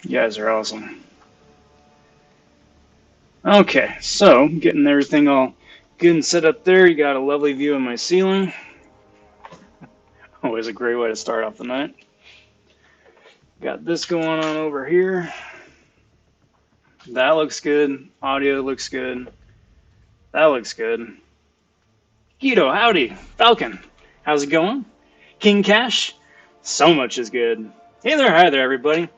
You guys are awesome. Okay, so getting everything all good and set up there. You got a lovely view of my ceiling. Always a great way to start off the night. Got this going on over here. That looks good. Audio looks good. That looks good. Guido, howdy. Falcon, how's it going? King Cash, so much is good. Hey there, hi there, everybody.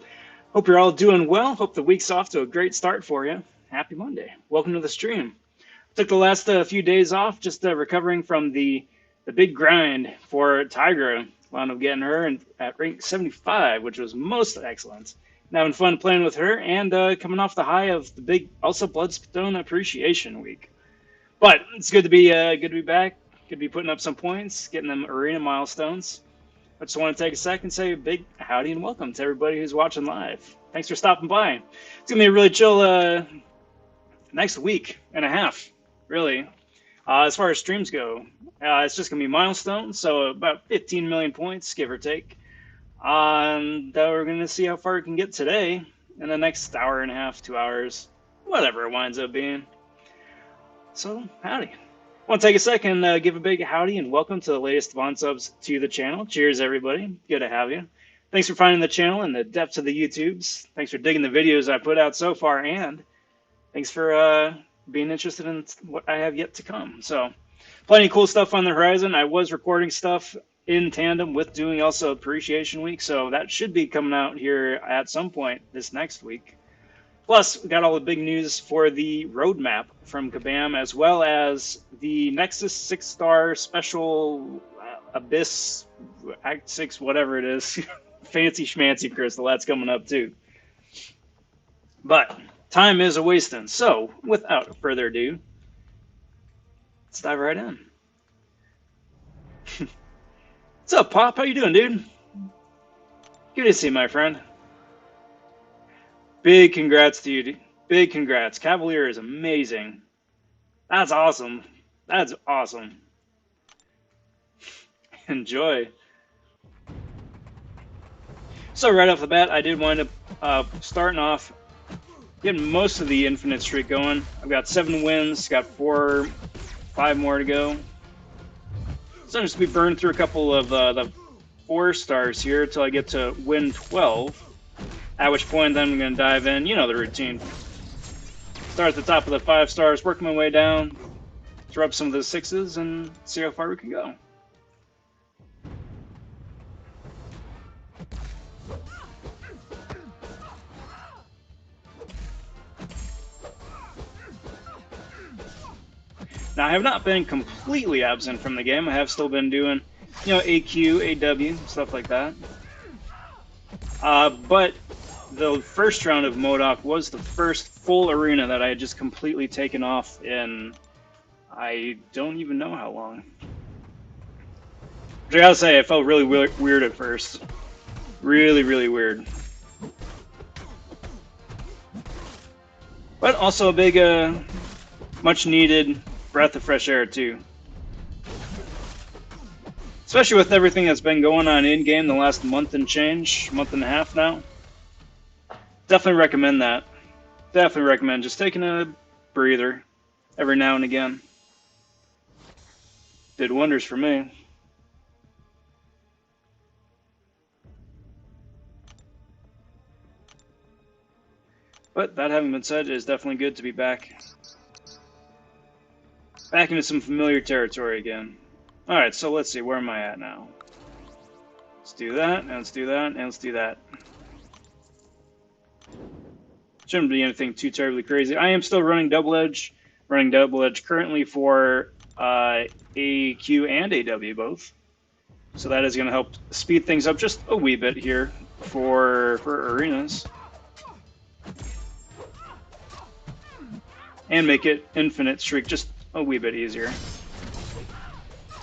Hope you're all doing well. Hope the week's off to a great start for you. Happy Monday. Welcome to the stream. Took the last few days off, just recovering from the big grind for Tigra. Wound up getting her at rank 75, which was most excellent. And having fun playing with her, and coming off the high of the big, also Bloodstone Appreciation Week. But it's good to be back. Good to be putting up some points, getting them arena milestones. I just want to take a second and say a big howdy and welcome to everybody who's watching live. Thanks for stopping by. It's going to be a really chill next week and a half, really. As far as streams go, it's just going to be milestones, so about 15 million points, give or take. We're going to see how far we can get today in the next hour and a half, 2 hours, whatever it winds up being. So, howdy. I want to take a second and give a big howdy and welcome to the latest Von subs to the channel. Cheers, everybody. Good to have you. Thanks for finding the channel and the depths of the YouTubes. Thanks for digging the videos I put out so far, and thanks for being interested in what I have yet to come. So, plenty of cool stuff on the horizon. I was recording stuff in tandem with doing also Appreciation Week, so that should be coming out here at some point this next week. Plus, we got all the big news for the roadmap from Kabam, as well as the Nexus 6-star special Abyss Act 6, whatever it is, fancy schmancy crystal. That's coming up too. But time is a wasting, so without further ado, let's dive right in. What's up, Pop? How you doing, dude? Good to see you, my friend. Big congrats to you, dude. Big congrats. Cavalier is amazing. That's awesome. That's awesome. Enjoy. So right off the bat, I did wind up starting off getting most of the infinite streak going. I've got 7 wins, got 5 more to go. So I'm just going to be burning through a couple of the 4 stars here until I get to win 12. At which point then I'm going to dive in, you know the routine. Start at the top of the 5 stars, work my way down, throw up some of the 6s, and see how far we can go. Now, I have not been completely absent from the game. I have still been doing, you know, AQ, AW, stuff like that. But the first round of MODOK was the first full arena that I had just completely taken off in, I don't even know how long. Which I gotta say, I felt really weird at first. Really, really weird. But also a big, much needed breath of fresh air too. Especially with everything that's been going on in-game the last month and a half now. Definitely recommend that. Definitely recommend just taking a breather every now and again. Did wonders for me. But that having been said, it is definitely good to be back. Back into some familiar territory again. Alright, so let's see, where am I at now? Let's do that, and let's do that, and let's do that. Shouldn't be anything too terribly crazy. I am still running double edge currently for AQ and AW both. So that is going to help speed things up just a wee bit here for arenas. And make it infinite streak just a wee bit easier.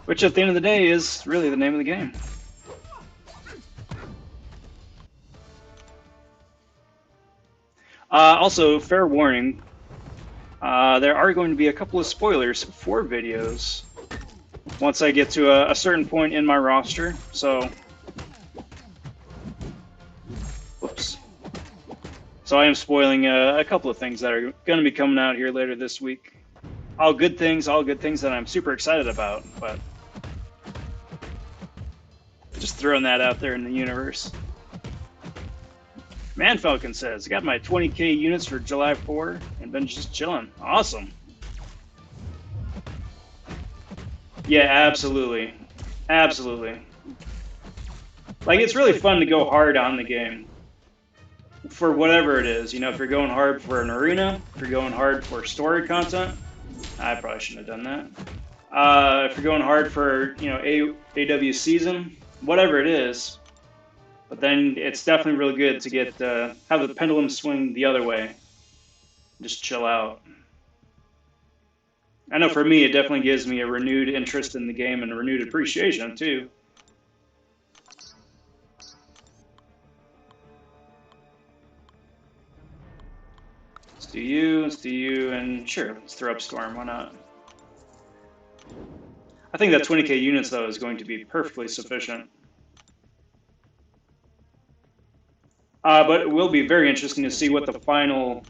Which at the end of the day is really the name of the game. Also, fair warning, there are going to be a couple of spoilers for videos once I get to a certain point in my roster, so... Whoops. So I am spoiling a couple of things that are going to be coming out here later this week. All good things that I'm super excited about, but just throwing that out there in the universe. Man Falcon says, I got my 20k units for July 4 and been just chilling. Awesome. Yeah, absolutely. Absolutely. Like, it's really fun to go hard on the game. For whatever it is, you know, if you're going hard for an arena, if you're going hard for story content, I probably shouldn't have done that. If you're going hard for, you know, AW season, whatever it is, but then it's definitely really good to get have the pendulum swing the other way. Just chill out. I know for me, it definitely gives me a renewed interest in the game and a renewed appreciation too. Let's do you, and sure, let's throw up Storm, why not? I think that 20k units, though, is going to be perfectly sufficient. But it will be very interesting to see what the final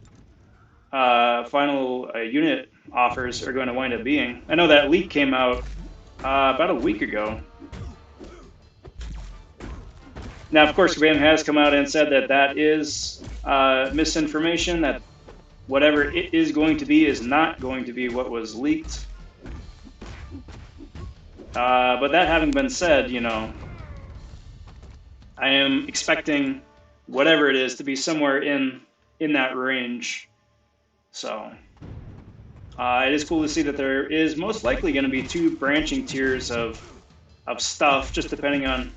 unit offers are going to wind up being. I know that leak came out about a week ago. Now, of course, Kabam has come out and said that that is misinformation, that whatever it is going to be is not going to be what was leaked. But that having been said, you know, I am expecting whatever it is to be somewhere in that range. So it is cool to see that there is most likely going to be 2 branching tiers of stuff, just depending on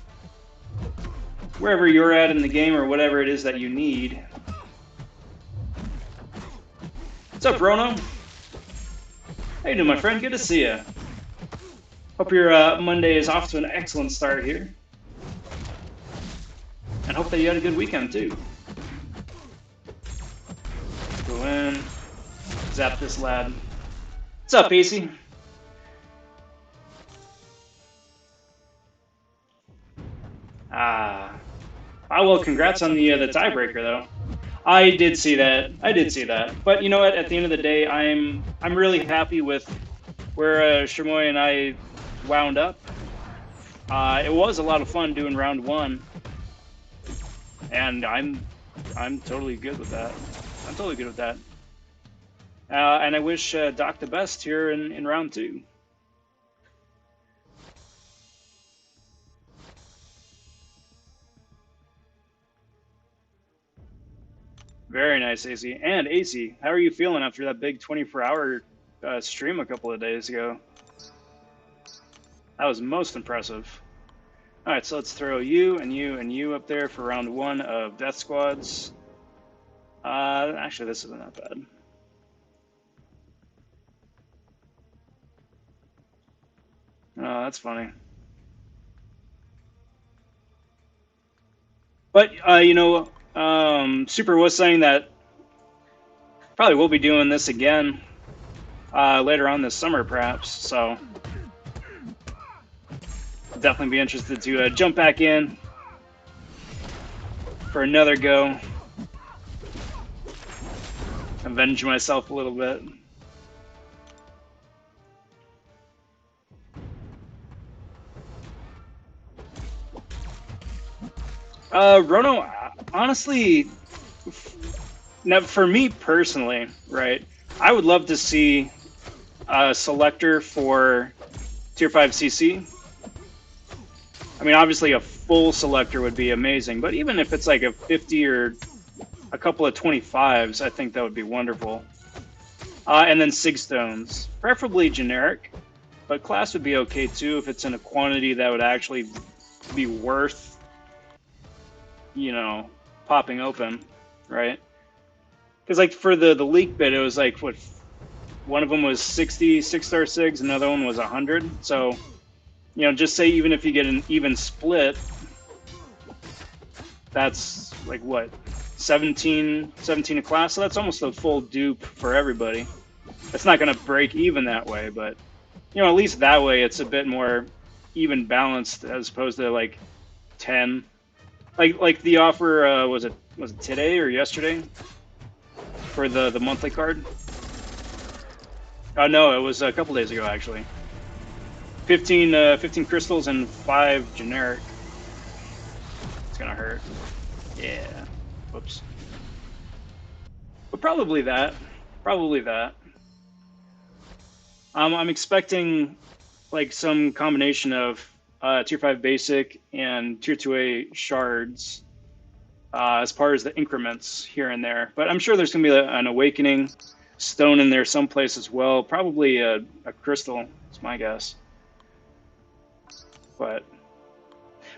wherever you're at in the game or whatever it is that you need. What's up, Rono? How you doing, my friend? Good to see you. Hope your Monday is off to an excellent start here. And hope that you had a good weekend, too. Let's go in. Zap this lad. What's up, AC? Well, congrats on the tiebreaker, though. I did see that. But you know what? At the end of the day, I'm really happy with where Shamoy and I wound up. It was a lot of fun doing round 1, and I'm totally good with that. And I wish Doc the best here in round 2. Very nice, AC. And AC, how are you feeling after that big 24-hour stream a couple of days ago? That was most impressive. All right, so let's throw you and you and you up there for round 1 of Death Squads. Actually, this isn't that bad. Oh, that's funny. But, you know, Super was saying that probably we'll be doing this again later on this summer, perhaps. So I'll definitely be interested to jump back in for another go. Avenge myself a little bit. Rono, honestly, now for me personally, right, I would love to see a selector for Tier 5 CC. I mean, obviously a full selector would be amazing, but even if it's like a 50 or a couple of 25s, I think that would be wonderful. And then Sig Stones, preferably generic, but class would be okay too if it's in a quantity that would actually be worth, you know, popping open, right? Because like for the leak bit, it was like what, one of them was 60 6-star Sigs, another one was 100. So, you know, just say even if you get an even split, that's like what, 17 a class. So that's almost a full dupe for everybody. It's not going to break even that way, but you know, at least that way it's a bit more even balanced as opposed to like 10. Like the offer was it today or yesterday for the monthly card. No, it was a couple days ago actually. 15 crystals and 5 generic. It's gonna hurt. Yeah. Whoops. But probably that. Probably that. I'm expecting like some combination of tier 5 basic and tier 2A shards as far as the increments here and there. But I'm sure there's going to be an awakening stone in there someplace as well. Probably a crystal, is my guess. But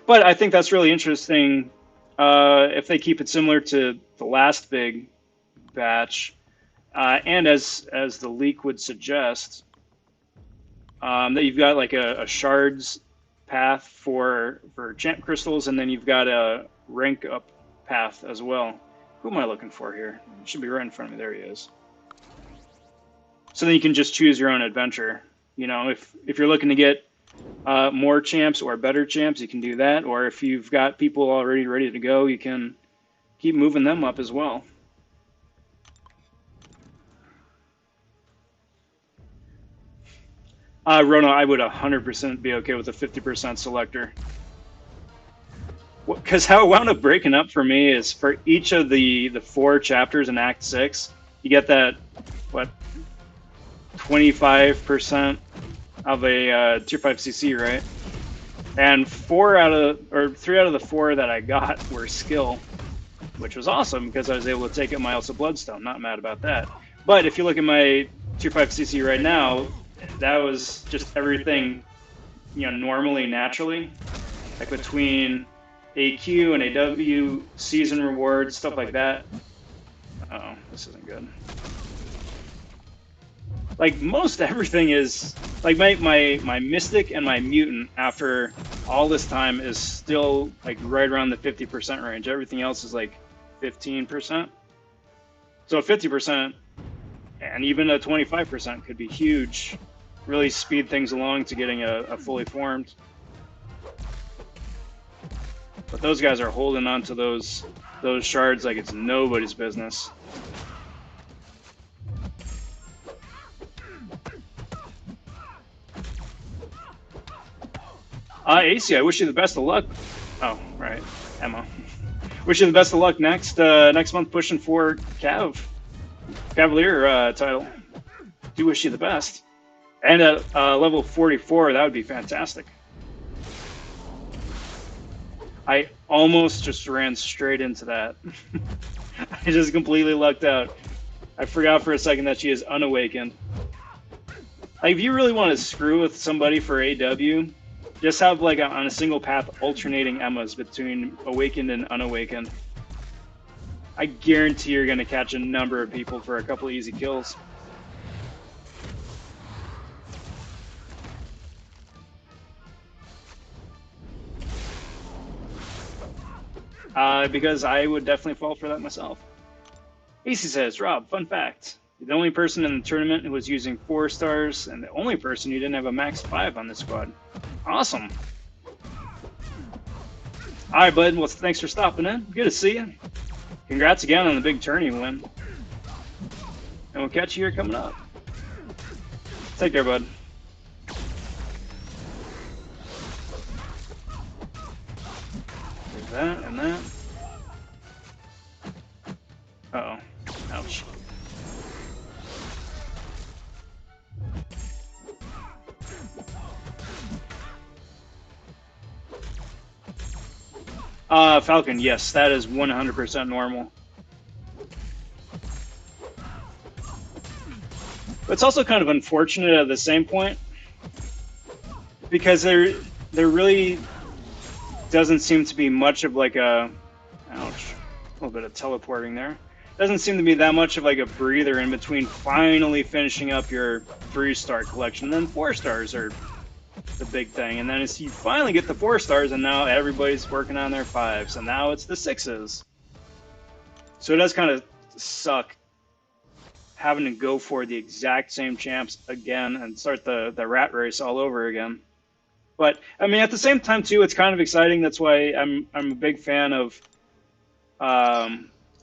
I think that's really interesting if they keep it similar to the last big batch. And as the leak would suggest, that you've got like a shards path for champ crystals, and then you've got a rank up path as well. Who am I looking for here? It should be right in front of me. There he is. So then you can just choose your own adventure. You know, if you're looking to get more champs or better champs, you can do that. Or if you've got people already ready to go, you can keep moving them up as well. Rona, I would 100% be okay with a 50% selector. Because how it wound up breaking up for me is for each of the 4 chapters in Act 6, you get that, what, 25% of a tier 5 CC, right? And 3 out of the 4 that I got were skill, which was awesome because I was able to take up my also bloodstone. Not mad about that. But if you look at my tier 5 CC right now, that was just everything, you know, normally, naturally, like between AQ and AW, season rewards, stuff like that. Uh-oh, this isn't good. Like most everything is, like my mystic and my mutant after all this time is still like right around the 50% range. Everything else is like 15%. So 50% and even a 25% could be huge. Really speed things along to getting a fully formed. But those guys are holding on to those shards like it's nobody's business. AC, I wish you the best of luck. Oh, right, Emma. Wish you the best of luck next month pushing for Cavalier title. Do wish you the best. And at level 44, that would be fantastic. I almost just ran straight into that. I just completely lucked out. I forgot for a second that she is unawakened. Like, if you really want to screw with somebody for AW, just have like on a single path alternating Emmas between awakened and unawakened. I guarantee you're going to catch a number of people for a couple easy kills. Because I would definitely fall for that myself. AC says, Rob, fun fact. You're the only person in the tournament who was using 4 stars, and the only person who didn't have a max 5 on this squad. Awesome. Alright, bud. Well, thanks for stopping in. Good to see you. Congrats again on the big tourney win. And we'll catch you here coming up. Take care, bud. There's that and that. Uh-oh. Ouch. Falcon, yes, that is 100% normal. But it's also kind of unfortunate at the same point, because there really doesn't seem to be much of like a, ouch, a little bit of teleporting there. Doesn't seem to be that much of like a breather in between finally finishing up your 3-star collection. And then 4 stars are the big thing. And then as you finally get the 4 stars, and now everybody's working on their 5s, and now it's the 6s. So it does kind of suck having to go for the exact same champs again and start the rat race all over again. But I mean, at the same time too, it's kind of exciting. That's why I'm a big fan of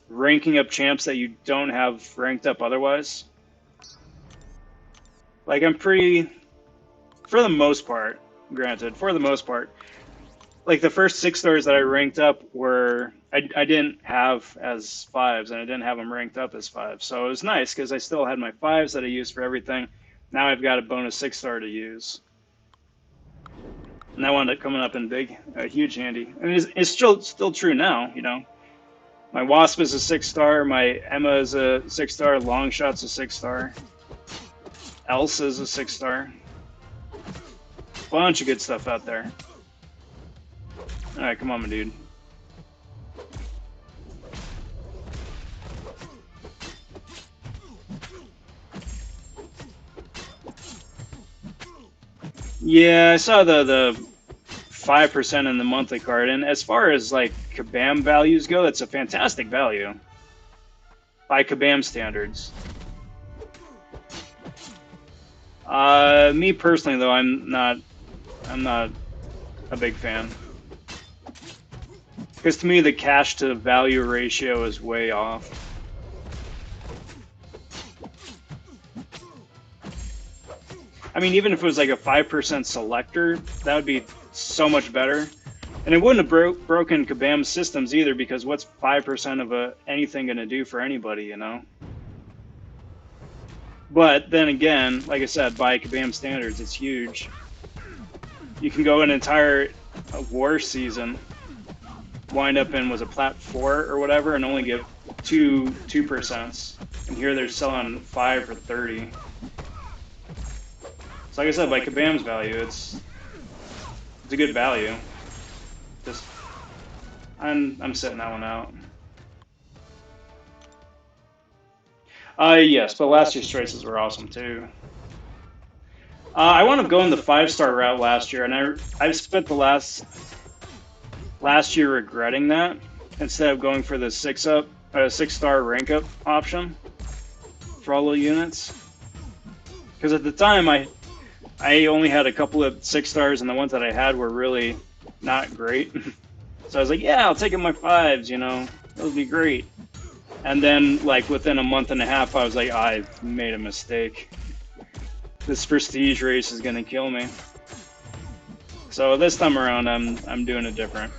ranking up champs that you don't have ranked up otherwise. Like, I'm pretty, for the most part, granted, for the most part, like the first 6 stars that I ranked up were, I didn't have as 5s, and I didn't have them ranked up as 5s. So it was nice because I still had my 5s that I used for everything. Now I've got a bonus 6 star to use. And that wound up coming up in big, huge handy. And it's still true now, you know. My Wasp is a 6 star, my Emma is a 6 star, Longshot's a 6 star, Elsa's a 6 star. Bunch of good stuff out there. Alright, come on, my dude. Yeah, I saw the 5% in the monthly card, and as far as like Kabam values go, that's a fantastic value by Kabam standards. Me personally, though, I'm not a big fan, because to me the cash to value ratio is way off. I mean, even if it was like a 5% selector, that would be so much better. And it wouldn't have broken Kabam's systems either, because what's 5% of anything going to do for anybody, you know? But then again, like I said, by Kabam standards, it's huge. You can go an entire war season, wind up in, was it Plat 4 or whatever, and only get 2%. And here they're selling 5 for 30. So like I said, by Kabam's value, it's a good value. Just, I'm setting that one out. Yes, but last year's traces were awesome too. I wound up going the 5-star route last year, and I've spent the last year regretting that, instead of going for the 6-star rank up option for all the units. Because at the time I only had a couple of 6 stars, and the ones that I had were really not great. So I was like, yeah, I'll take in my 5s, you know, that would be great. And then, like, within a month and a half, I was like, I've made a mistake. This prestige race is gonna kill me. So this time around, I'm doing it different.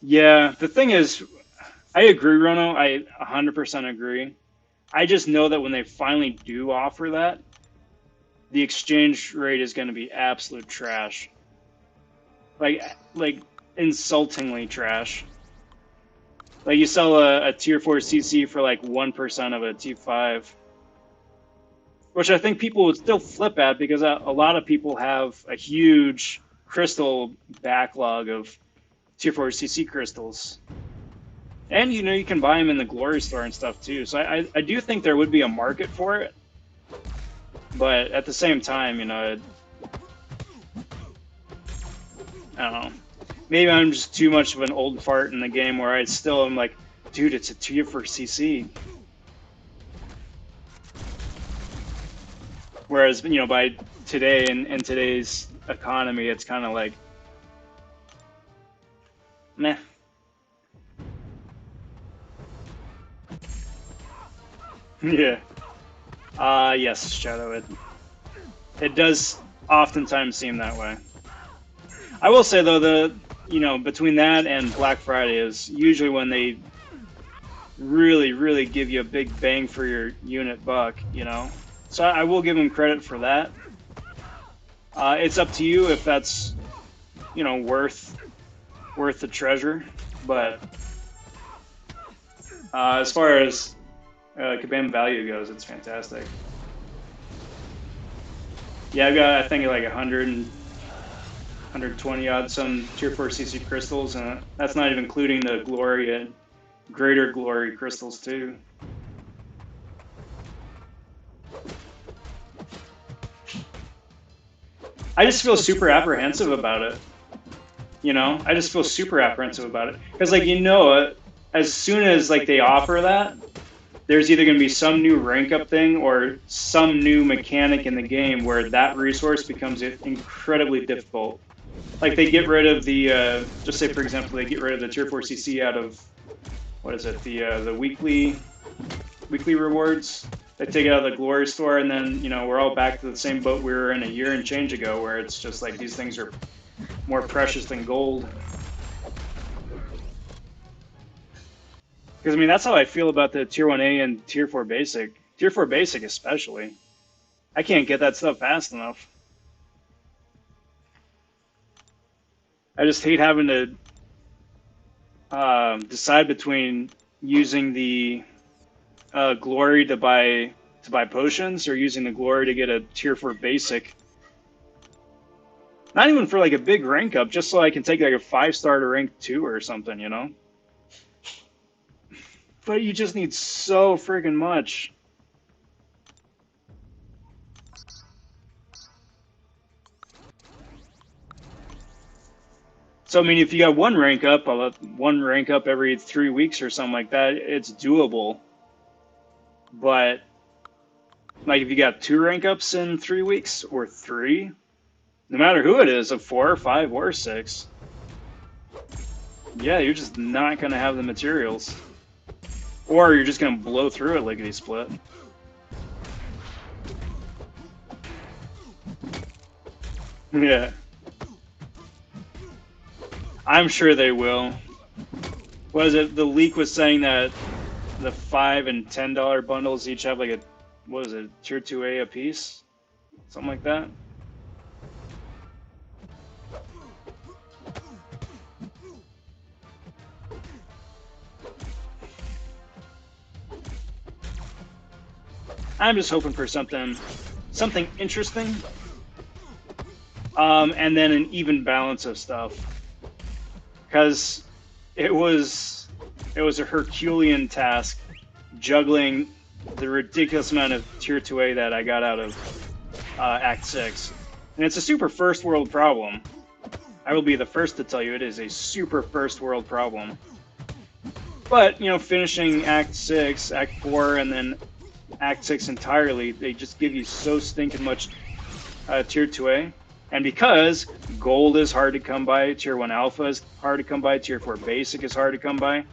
Yeah, the thing is, I agree, Rono. I 100% agree. I just know that when they finally do offer that, the exchange rate is going to be absolute trash. Like insultingly trash. Like, you sell a tier 4 CC for like 1% of a T5. Which I think people would still flip at, because a lot of people have a huge crystal backlog of tier 4 CC crystals. And, you know, you can buy them in the Glory Store and stuff too. So I do think there would be a market for it. But at the same time, you know, I don't know. Maybe I'm just too much of an old fart in the game, where I still am like, dude, it's a tier 4 CC. Whereas, you know, by today, in today's economy, it's kind of like, meh. Yeah. Yes, Shadow. It does oftentimes seem that way. I will say though, you know, between that and Black Friday is usually when they really, really give you a big bang for your unit buck, you know. So I will give them credit for that. It's up to you if that's, you know, worth the treasure. But as far as Kabam value goes, it's fantastic. Yeah, I've got, I think, like 100 and 120 odd some tier 4 CC crystals, and that's not even including the glory and greater glory crystals too. I just feel super apprehensive about it. You know, I just feel super apprehensive about it, because, like, you know, as soon as like they offer that, there's either going to be some new rank up thing or some new mechanic in the game where that resource becomes incredibly difficult. Like they get rid of the, just say for example, they get rid of the tier 4 CC out of, what is it, the weekly rewards. They take it out of the glory store, and then, you know, we're all back to the same boat we were in a year and change ago, where it's just like these things are more precious than gold. Because, I mean, that's how I feel about the Tier 1A and Tier 4 Basic. Tier 4 Basic especially. I can't get that stuff fast enough. I just hate having to decide between using the glory to buy potions or using the glory to get a Tier 4 Basic. Not even for like a big rank up, just so I can take like a 5-star to rank 2 or something, you know? But you just need so friggin' much. So, I mean, if you got one rank up every 3 weeks or something like that, it's doable. But, like, if you got 2 rank ups in 3 weeks, or 3, no matter who it is, of 4, 5, or 6, yeah, you're just not going to have the materials. Or you're just going to blow through it lickety-split. Yeah. I'm sure they will. What is it? The leak was saying that the $5 and $10 bundles each have like a, what is it, Tier 2A a piece? Something like that? I'm just hoping for something interesting, and then an even balance of stuff. Because it was a Herculean task juggling the ridiculous amount of Tier 2A that I got out of Act 6. And it's a super first world problem. I will be the first to tell you it is a super first world problem. But, you know, finishing Act 6, Act 4, and then Act 6 entirely, they just give you so stinking much Tier 2A. And because Gold is hard to come by, Tier 1 Alpha is hard to come by, Tier 4 Basic is hard to come by, and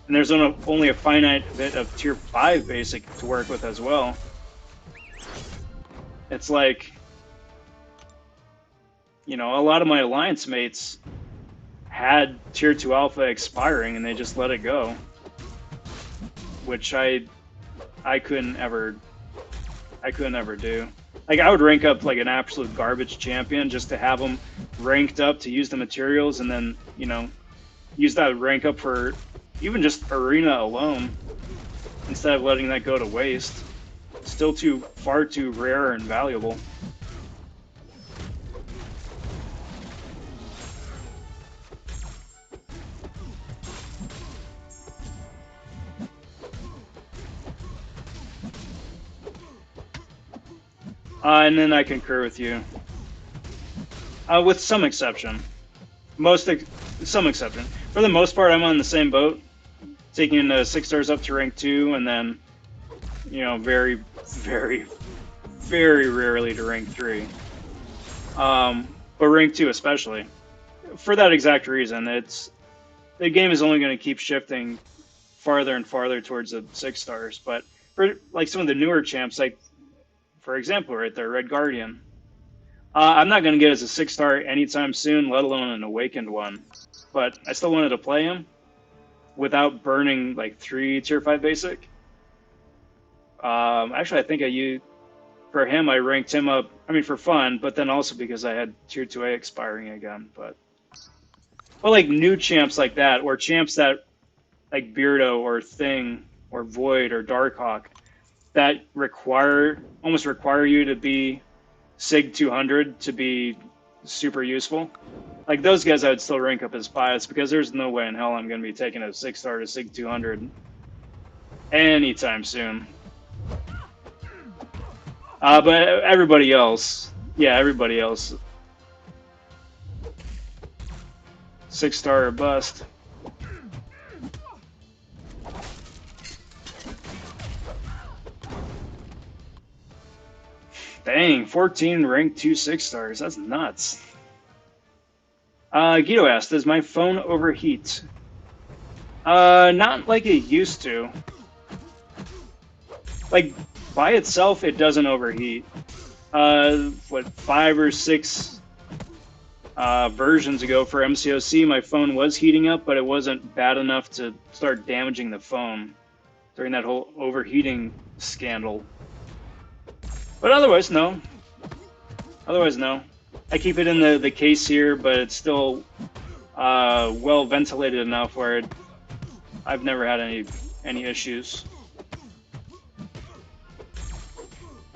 there's only a finite bit of Tier 5 Basic to work with as well. It's like, you know, a lot of my Alliance mates had Tier 2 Alpha expiring and they just let it go. Which I couldn't ever do. Like, I would rank up like an absolute garbage champion just to have them ranked up to use the materials, and then, you know, use that rank up for even just arena alone instead of letting that go to waste. Still far too rare and valuable. And then I concur with you. With some exception. Some exception. For the most part, I'm on the same boat. Taking 6 stars up to rank 2, and then, you know, very, very, very rarely to rank 3. But rank 2 especially. For that exact reason, the game is only going to keep shifting farther and farther towards the 6 stars. But for like some of the newer champs, like, for example, right there, Red Guardian. I'm not going to get as a 6-star anytime soon, let alone an Awakened one. But I still wanted to play him without burning like 3 Tier 5 Basic. Actually, I think for him, I ranked him up, I mean, for fun, but then also because I had Tier 2A expiring again. But like new champs like that, or champs that, like Beardo or Thing or Void or Darkhawk, that almost require you to be Sig 200 to be super useful. Like those guys I would still rank up as bias, because there's no way in hell I'm going to be taking a 6-star to Sig 200 anytime soon. But everybody else, yeah, everybody else, 6-star or bust. Dang, 14 ranked 2 6-stars. That's nuts. Guido asked, does my phone overheat? Not like it used to. Like, by itself, it doesn't overheat. What, 5 or 6 versions ago for MCOC, my phone was heating up, but it wasn't bad enough to start damaging the phone during that whole overheating scandal. But otherwise, no. Otherwise, no. I keep it in the case here, but it's still well ventilated enough where I've never had any issues.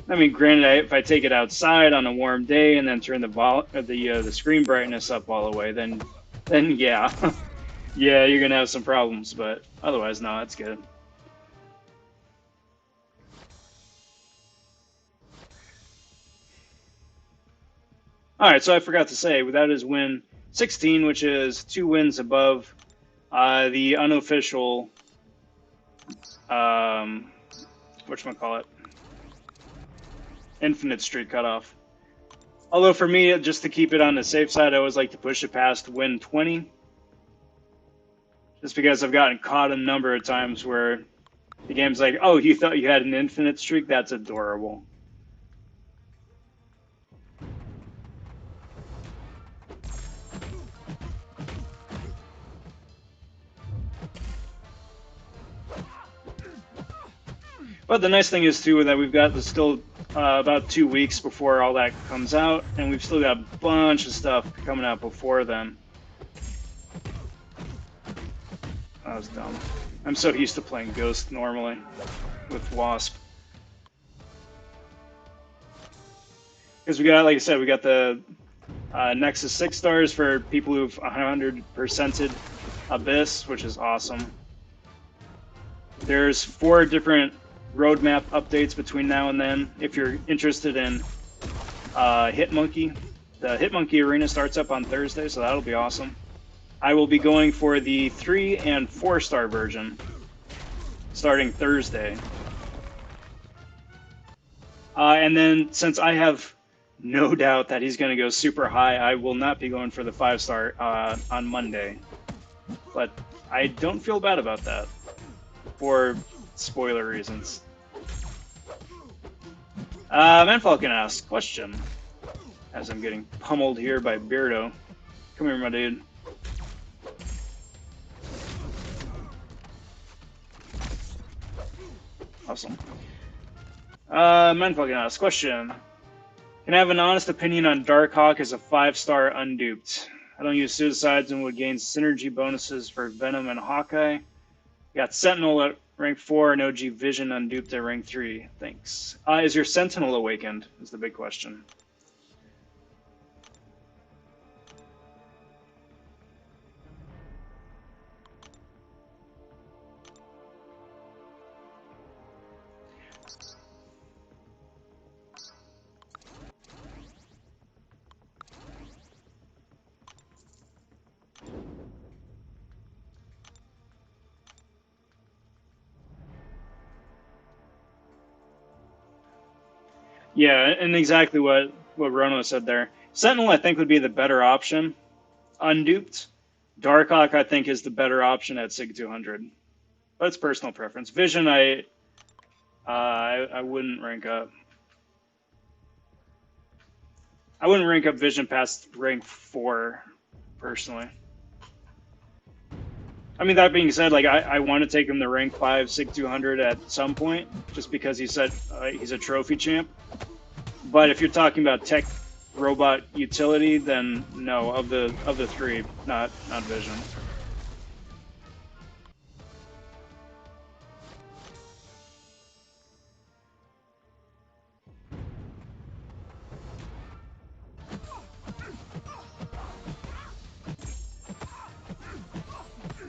I mean, granted, if I take it outside on a warm day and then turn the screen brightness up all the way, then yeah, yeah, you're gonna have some problems. But otherwise, no, it's good. All right, so I forgot to say that is win 16, which is 2 wins above the unofficial whatchamacallit, infinite streak cutoff. Although for me, just to keep it on the safe side, I always like to push it past win 20. Just because I've gotten caught a number of times where the game's like, oh, you thought you had an infinite streak? That's adorable. But the nice thing is, too, that we've got still about 2 weeks before all that comes out, and we've still got a bunch of stuff coming out before then. That was dumb. I'm so used to playing Ghost normally with Wasp. Because we got, like I said, we got the Nexus 6 stars for people who've 100%ed Abyss, which is awesome. There's 4 different roadmap updates between now and then. If you're interested in Hitmonkey, the Hitmonkey arena starts up on Thursday, so that'll be awesome. I will be going for the 3 and 4-star version starting Thursday. And then, since I have no doubt that he's going to go super high, I will not be going for the 5-star on Monday. But I don't feel bad about that, for spoiler reasons. Manfalcon asks, question, as I'm getting pummeled here by Beardo. Come here, my dude. Awesome. Manfalcon asks, question, can I have an honest opinion on Darkhawk as a 5-star unduped? I don't use suicides and would gain synergy bonuses for Venom and Hawkeye. Got Sentinel at rank 4 and OG Vision unduped at rank 3. Thanks. Is your Sentinel awakened? Is the big question. Yeah, and exactly what Rono said there. Sentinel, I think, would be the better option, unduped. Darkhawk, I think, is the better option at SIG 200. But it's personal preference. Vision, I wouldn't rank up. I wouldn't rank up Vision past rank 4, personally. I mean, that being said, like I want to take him to rank 5 SIG 200 at some point, just because he said he's a trophy champ. But if you're talking about tech robot utility, then no, of the 3, not Vision.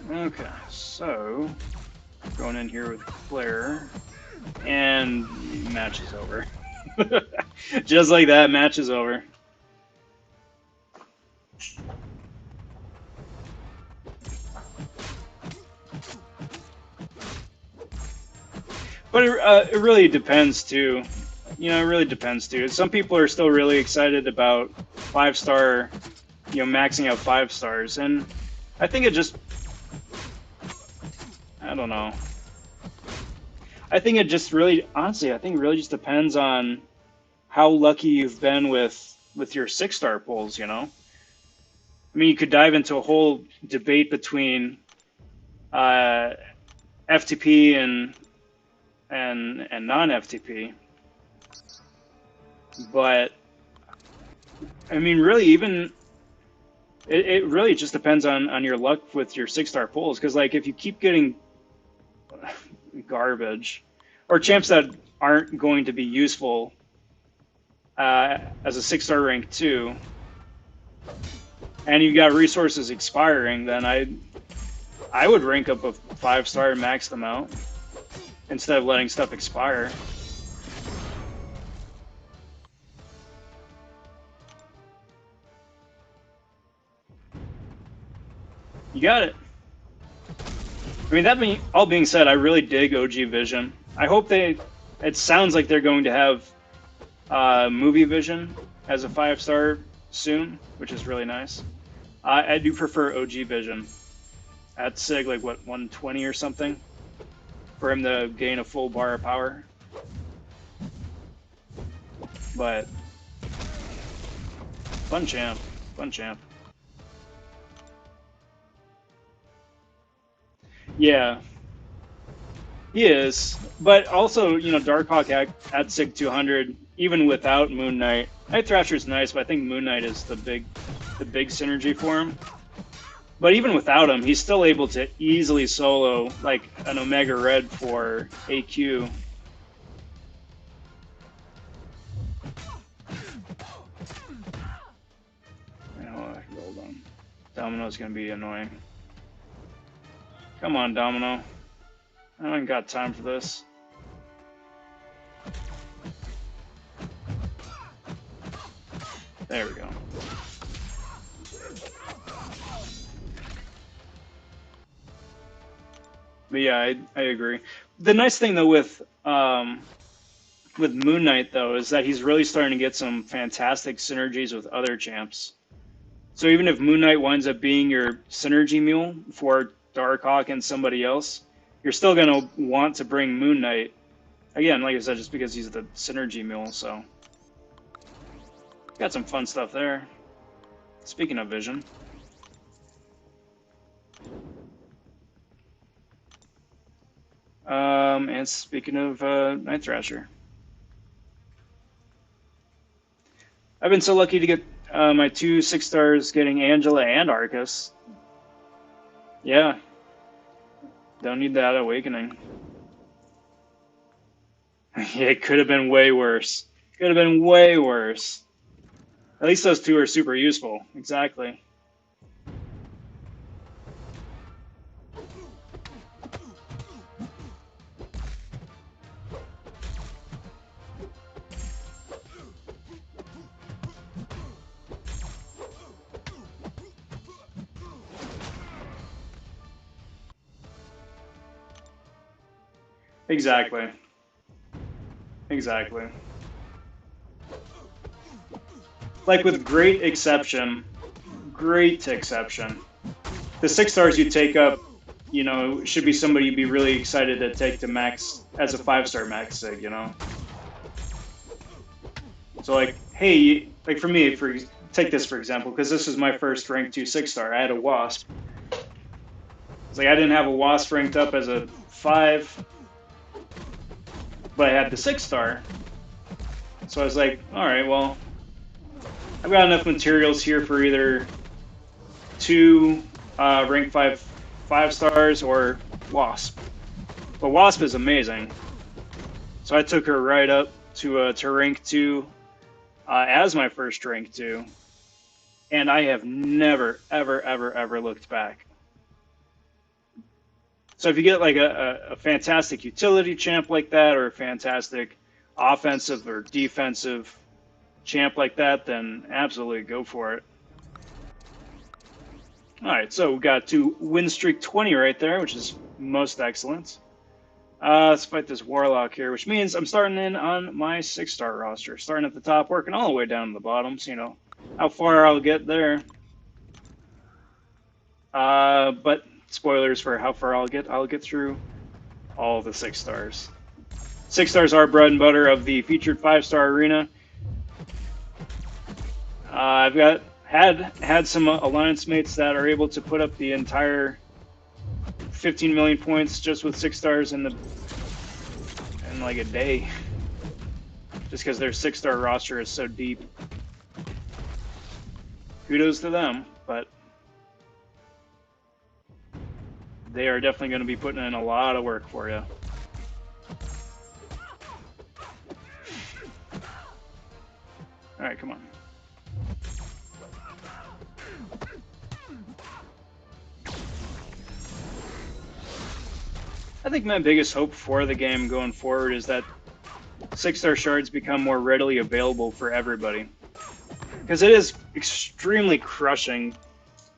Okay, so going in here with Claire, and match is over. Just like that, match is over. But it really depends too. You know, it really depends, dude. Some people are still really excited about 5-star, you know, maxing out 5 stars, and I think it just, I don't know. I think it just really, honestly, I think it really just depends on how lucky you've been with your 6-star pulls, you know? I mean, you could dive into a whole debate between uh, FTP and non-FTP, but I mean, really, even it really just depends on your luck with your 6-star pulls. Because like, if you keep getting garbage or champs that aren't going to be useful as a 6-star rank 2, and you got resources expiring, then I would rank up a 5-star and max them out instead of letting stuff expire. You got it. I mean, all being said, I really dig OG Vision. I hope it sounds like they're going to have movie Vision as a 5-star soon, which is really nice. I do prefer OG Vision at SIG, like what, 120 or something, for him to gain a full bar of power. But fun champ, fun champ. Yeah, he is. But also, you know, Darkhawk at SIG 200, even without Moon Knight. Night Thrasher's nice, but I think Moon Knight is the big synergy for him. But even without him, he's still able to easily solo like an Omega Red for AQ. Hold on. Domino's gonna be annoying. Come on, Domino. I don't got time for this. There we go. But yeah, I agree. The nice thing though with Moon Knight though is that he's really starting to get some fantastic synergies with other champs. So even if Moon Knight winds up being your synergy mule for Darkhawk and somebody else, you're still gonna want to bring Moon Knight. Again, like I said, just because he's the synergy mule, so. Got some fun stuff there. Speaking of Vision. And speaking of Night Thrasher. I've been so lucky to get my 2 6-stars getting Angela and Arcus. Yeah. Don't need that awakening. Yeah, it could have been way worse. Could have been way worse. At least those 2 are super useful. Exactly. Exactly. Exactly. Like with great exception, the 6-stars you take up, you know, should be somebody you'd be really excited to take to max as a 5-star max sig, you know? So like, hey, like for me, take this for example, because this is my first rank 2 6-star. I had a Wasp. It's like I didn't have a Wasp ranked up as a 5, but I had the 6-star. So I was like, all right, well, I've got enough materials here for either 2 rank 5 stars or Wasp. But Wasp is amazing. So I took her right up to rank 2 as my first rank 2. And I have never, ever, ever, ever looked back. So if you get like a fantastic utility champ like that, or a fantastic offensive or defensive champ like that, then absolutely go for it. All right, so we got to win streak 20 right there, which is most excellent. Let's fight this Warlock here, which means I'm starting in on my 6-star roster. Starting at the top, working all the way down to the bottom, so you know how far I'll get there. But spoilers for how far I'll get through all the 6 stars. 6 stars are bread and butter of the featured 5-star arena. I've had some alliance mates that are able to put up the entire 15 million points just with 6 stars in like a day, just because their 6-star roster is so deep. Kudos to them, but they are definitely going to be putting in a lot of work for you. All right, come on. I think my biggest hope for the game going forward is that 6-star shards become more readily available for everybody. Because it is extremely crushing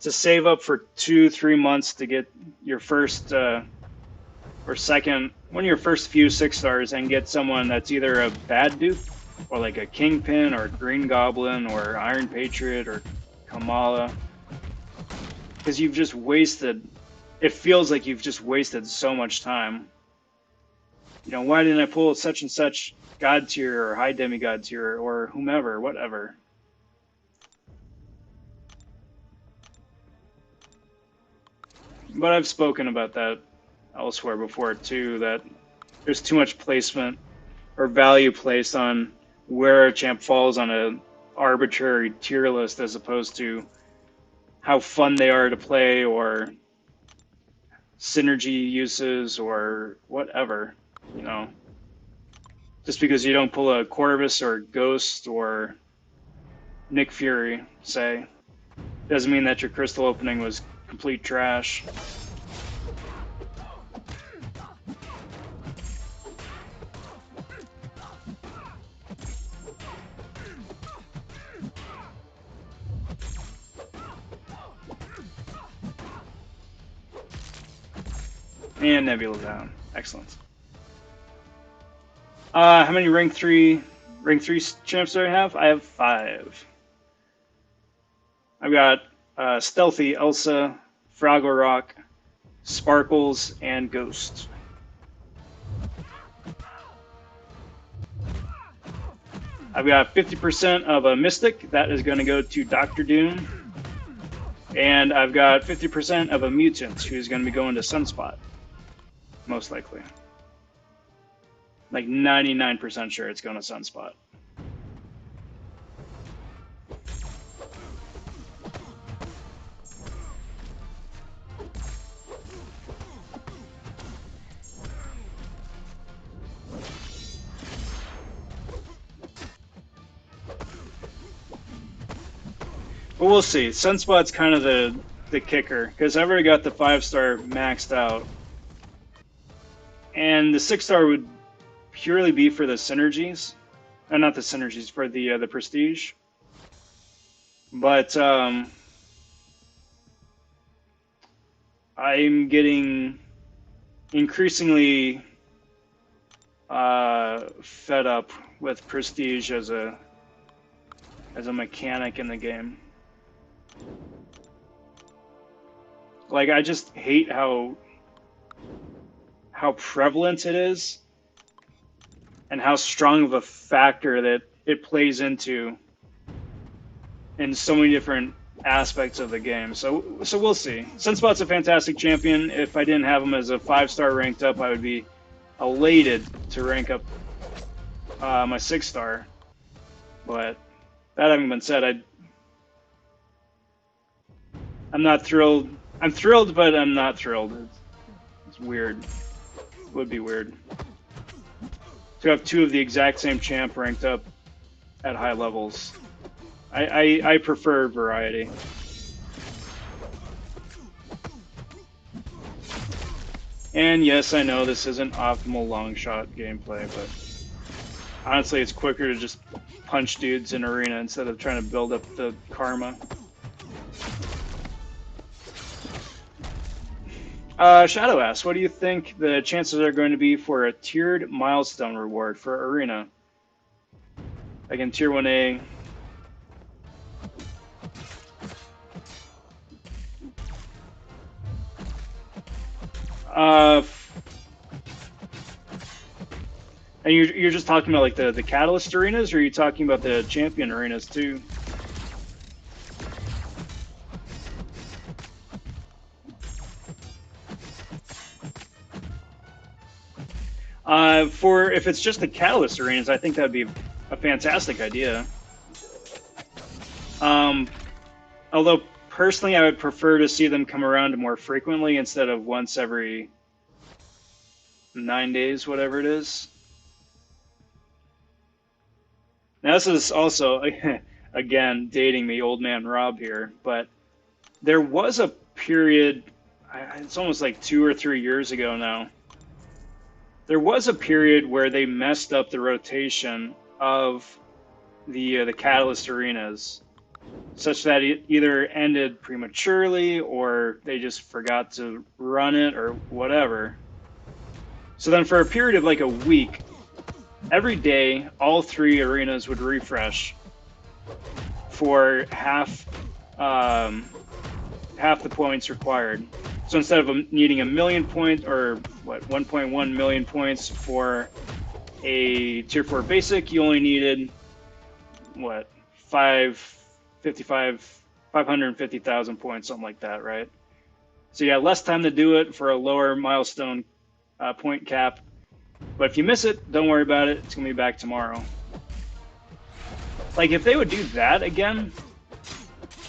to save up for 2-3 months to get your first or second, one of your first few 6 stars and get someone that's either a bad dupe or like a Kingpin or Green Goblin or Iron Patriot or Kamala. Because you've just wasted, it feels like you've just wasted so much time. You know, why didn't I pull such and such God tier or high demigod tier or whomever, whatever. But I've spoken about that elsewhere before too, that there's too much placement or value placed on where a champ falls on a arbitrary tier list as opposed to how fun they are to play or synergy uses or whatever, you know. Just because you don't pull a Corvus or Ghost or Nick Fury, say, doesn't mean that your crystal opening was complete trash. And Nebula down. Excellent. How many rank 3 champs do I have? I have 5. I've got Stealthy, Elsa, Fraggle Rock, Sparkles, and Ghost. I've got 50% of a Mystic. That is going to go to Dr. Doom. And I've got 50% of a Mutant, who's going to be going to Sunspot. Most likely. Like 99% sure it's going to Sunspot. But we'll see. Sunspot's kind of the kicker, because I've already got the 5-star maxed out. And the 6-star would purely be for the synergies. Not the synergies, for the prestige. But I'm getting increasingly fed up with prestige as a mechanic in the game. Like, I just hate how prevalent it is and how strong of a factor that it plays into in so many different aspects of the game. So we'll see. Sunspot's a fantastic champion. If I didn't have him as a 5-star ranked up, I would be elated to rank up my 6-star. But that having been said, I'm not thrilled. I'm thrilled, but I'm not thrilled. It's weird. It would be weird to have 2 of the exact same champ ranked up at high levels. I prefer variety. And yes, I know this isn't optimal long shot gameplay, but honestly, it's quicker to just punch dudes in arena instead of trying to build up the karma. Shadow asks, what do you think the chances are going to be for a tiered milestone reward for Arena? Like in Tier 1A. And you're just talking about like the Catalyst arenas, or are you talking about the Champion arenas too? For if it's just the Catalyst arenas, I think that'd be a fantastic idea. Although personally, I would prefer to see them come around more frequently instead of once every 9 days, whatever it is. Now this is also, again, dating me, old man Rob here, but there was a period, it's almost like 2 or 3 years ago now. There was a period where they messed up the rotation of the Catalyst arenas, such that it either ended prematurely or they just forgot to run it or whatever. So then for a period of like a week, every day, all 3 arenas would refresh for half the points required. So instead of needing 1,000,000 points or what 1.1 million points for a Tier 4 basic, you only needed what 550,000 points, something like that, right? So you had less time to do it for a lower milestone point cap. But if you miss it, don't worry about it. It's gonna be back tomorrow. Like if they would do that again,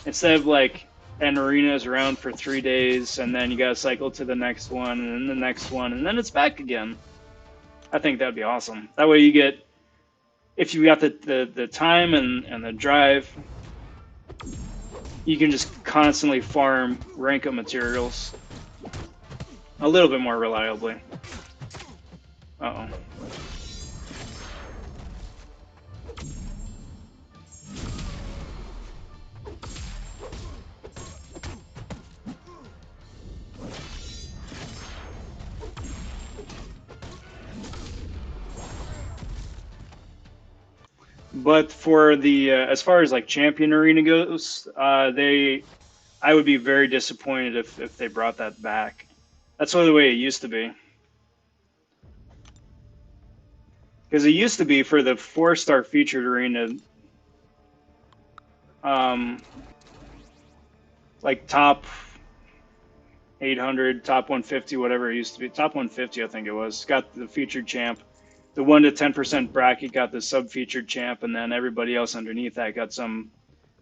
instead of like an arena is around for 3 days and then you gotta cycle to the next one and then the next one and then it's back again. I think that'd be awesome. That way you get, if you got the time and the drive, you can just constantly farm rank up materials a little bit more reliably. Uh-oh. But for the as far as like Champion Arena goes, I would be very disappointed if they brought that back. That's the way it used to be. Because it used to be for the 4-star featured arena, like top 800, top 150, whatever it used to be. Top 150, I think it was. Got the featured champ. The 1 to 10% bracket got the sub-featured champ, and then everybody else underneath that got some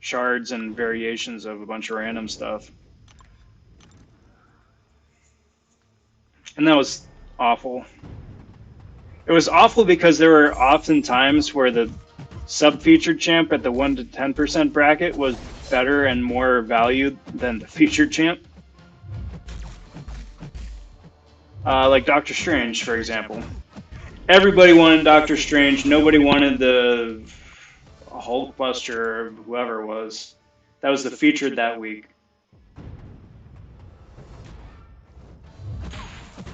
shards and variations of a bunch of random stuff. And that was awful. It was awful because there were often times where the sub-featured champ at the 1 to 10% bracket was better and more valued than the featured champ. Like Doctor Strange, for example. Everybody wanted Doctor Strange. Nobody wanted the Hulkbuster or whoever it was. That was the featured that week.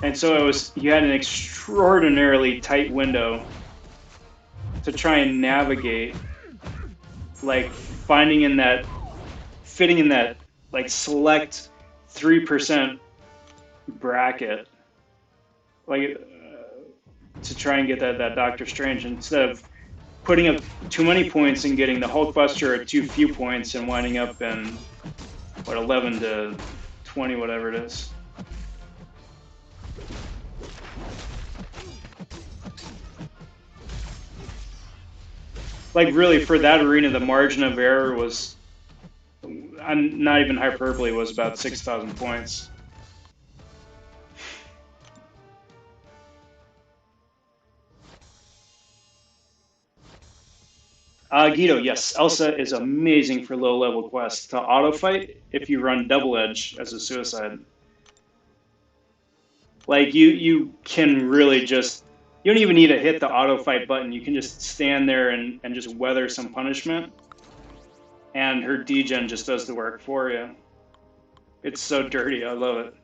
And so it was, you had an extraordinarily tight window to try and navigate, like fitting in that like select 3% bracket, like to try and get that Doctor Strange, instead of putting up too many points and getting the Hulkbuster at too few points and winding up in what 11 to 20, whatever it is. Like really, for that arena, the margin of error was, I'm not even hyperbole, was about 6,000 points. Guido, yes, Elsa is amazing for low-level quests to auto-fight if you run Double Edge as a suicide. Like, you can really just, you don't even need to hit the auto-fight button. You can just stand there and just weather some punishment, and her degen just does the work for you. It's so dirty, I love it.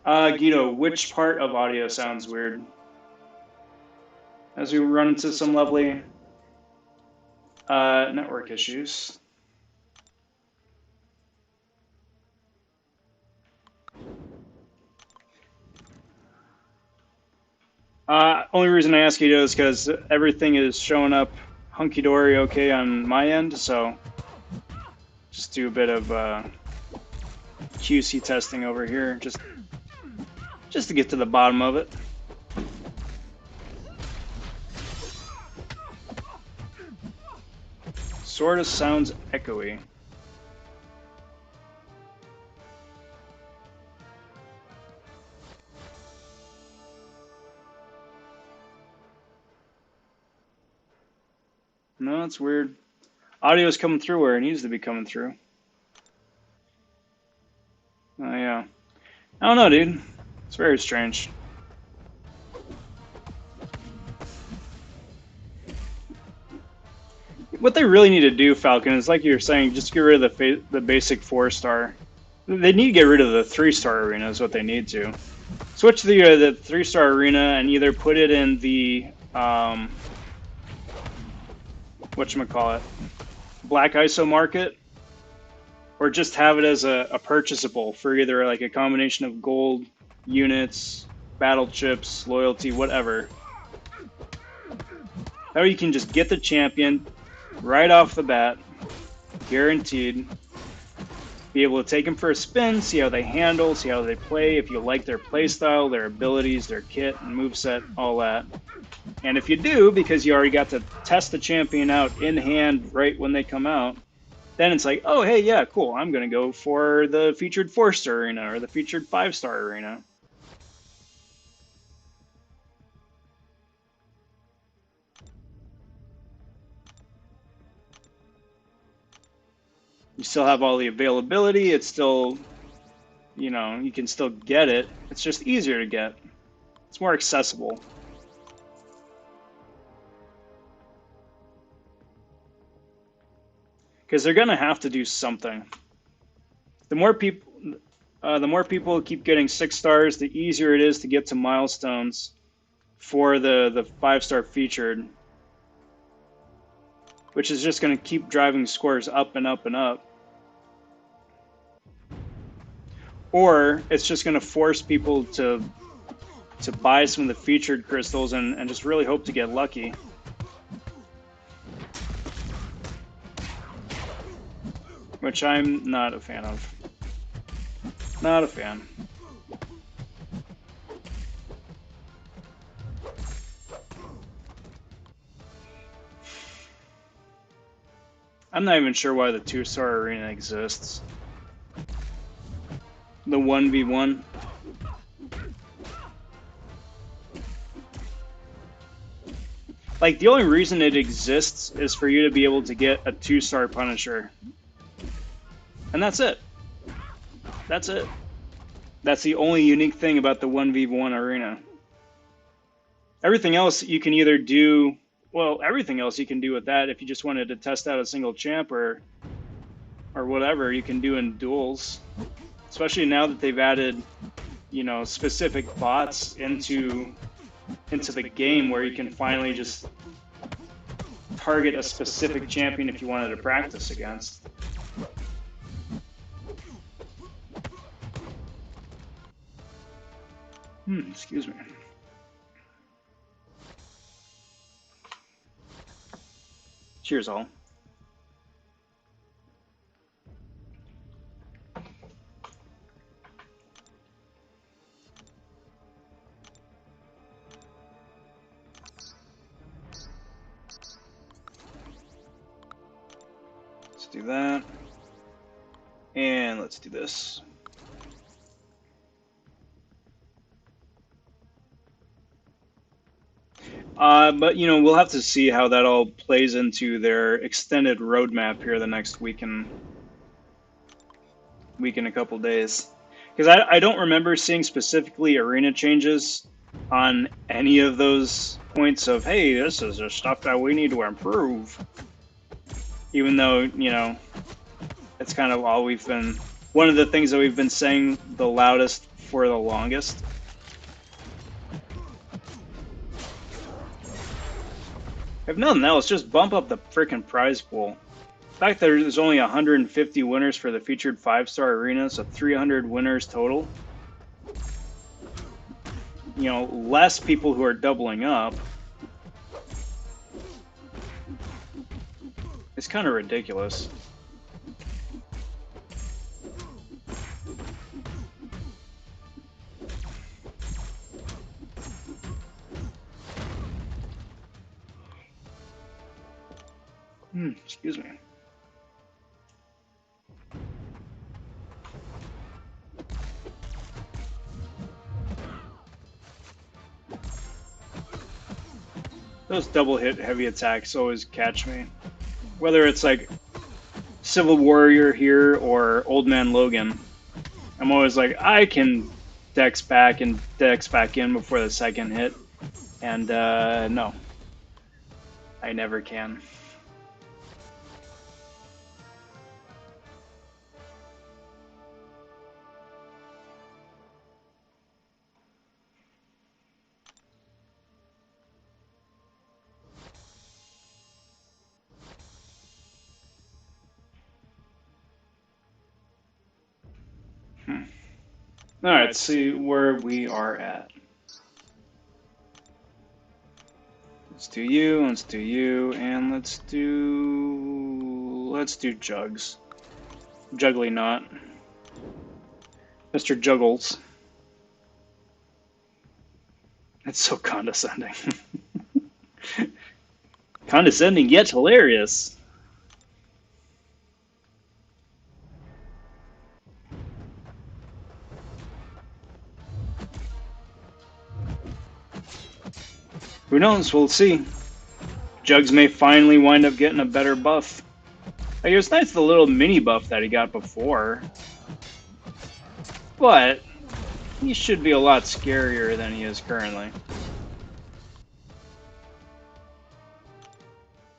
Guido, which part of audio sounds weird? As we run into some lovely network issues. Only reason I ask you is because everything is showing up hunky-dory okay on my end, so just do a bit of QC testing over here, just to get to the bottom of it. Sort of sounds echoey. No, it's weird. Audio's coming through where it needs to be coming through. Oh, yeah. I don't know, dude. It's very strange. What they really need to do, Falcon, is like you're saying, just get rid of the basic 4-star. They need to get rid of the 3-star arena is what they need to. Switch the 3-star arena and either put it in the whatchamacallit, Black ISO market, or just have it as a purchasable for either like a combination of gold, units, battle chips, loyalty, whatever. That way you can just get the champion right off the bat, guaranteed. Be able to take them for a spin, see how they handle, see how they play, if you like their playstyle, their abilities, their kit and moveset, all that. And if you do, because you already got to test the champion out in hand right when they come out, then it's like, oh, hey, yeah, cool, I'm going to go for the featured 4-star arena or the featured 5-star arena. You still have all the availability, it's still, you know, you can still get it. It's just easier to get. It's more accessible. Because they're going to have to do something. The more people keep getting 6 stars, the easier it is to get to milestones for the 5-star featured, which is just going to keep driving scores up and up and up. Or it's just going to force people to buy some of the featured crystals and just really hope to get lucky. Which I'm not a fan of. Not a fan. I'm not even sure why the 2-star arena exists. The 1v1. Like, the only reason it exists is for you to be able to get a 2-star Punisher. And that's it. That's it. That's the only unique thing about the 1v1 arena. Everything else you can either do, well, everything else you can do with that if you just wanted to test out a single champ or whatever, you can do in duels. Especially now that they've added, you know, specific bots into the game where you can finally just target a specific champion if you wanted to practice against. Excuse me. Cheers, all. Let's do that. And let's do this. But, you know, we'll have to see how that all plays into their extended roadmap here the next week and a couple days. Because I don't remember seeing specifically arena changes on any of those points of, hey, this is the stuff that we need to improve. Even though, you know, it's kind of all we've been, one of the things that we've been saying the loudest for the longest. If nothing else, just bump up the frickin' prize pool. The fact that there's only 150 winners for the featured 5-star arena, so 300 winners total. You know, less people who are doubling up. It's kind of ridiculous. Excuse me. Those double hit heavy attacks always catch me. Whether it's like Civil Warrior here or Old Man Logan, I'm always like, I can dex back and dex back in before the second hit. And no, I never can. Alright, let's see where we are at. Let's do you, and let's do Jugs. Juggly not. Mr. Juggles. It's so condescending. Condescending yet hilarious. Who knows? We'll see. Jugs may finally wind up getting a better buff. Like, it was nice the little mini buff that he got before. But he should be a lot scarier than he is currently.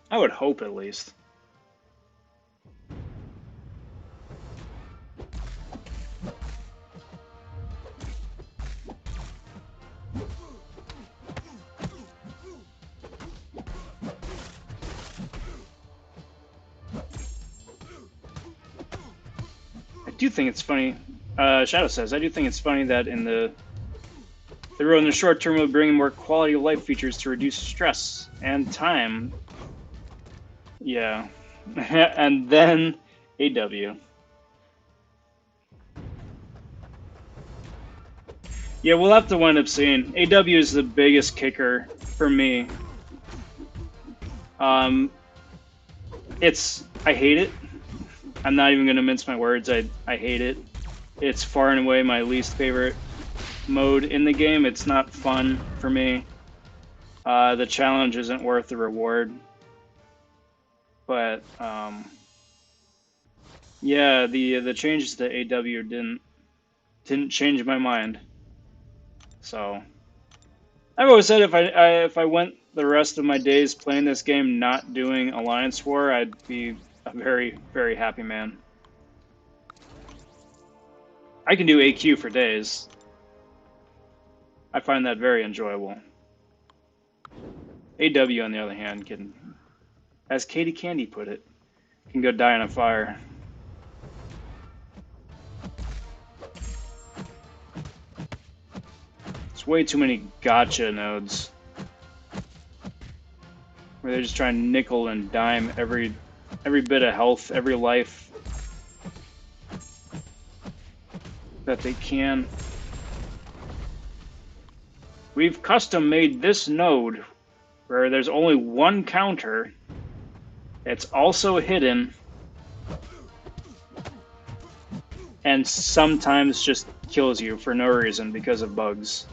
I would hope, at least. I do think it's funny. Shadow says, I do think it's funny that they wrote in the short term of bringing more quality of life features to reduce stress and time. Yeah. And then AW. Yeah, we'll have to wind up seeing. AW is the biggest kicker for me. I hate it. I'm not even going to mince my words. I hate it. It's far and away my least favorite mode in the game. It's not fun for me. The challenge isn't worth the reward. But yeah, the changes to AW didn't change my mind. So I've always said if I went the rest of my days playing this game not doing Alliance War, I'd be a very, very happy man. I can do AQ for days. I find that very enjoyable. AW, on the other hand, can, as Katie Candy put it, can go die in a fire. It's way too many gotcha nodes. Where they're just trying to nickel and dime every bit of health, every life that they can. We've custom made this node where there's only one counter. It's also hidden. And sometimes just kills you for no reason because of bugs.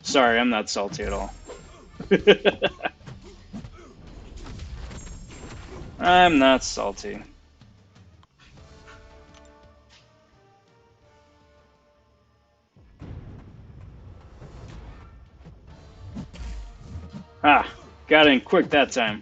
Sorry, I'm not salty at all. I'm not salty. Ah, got in quick that time.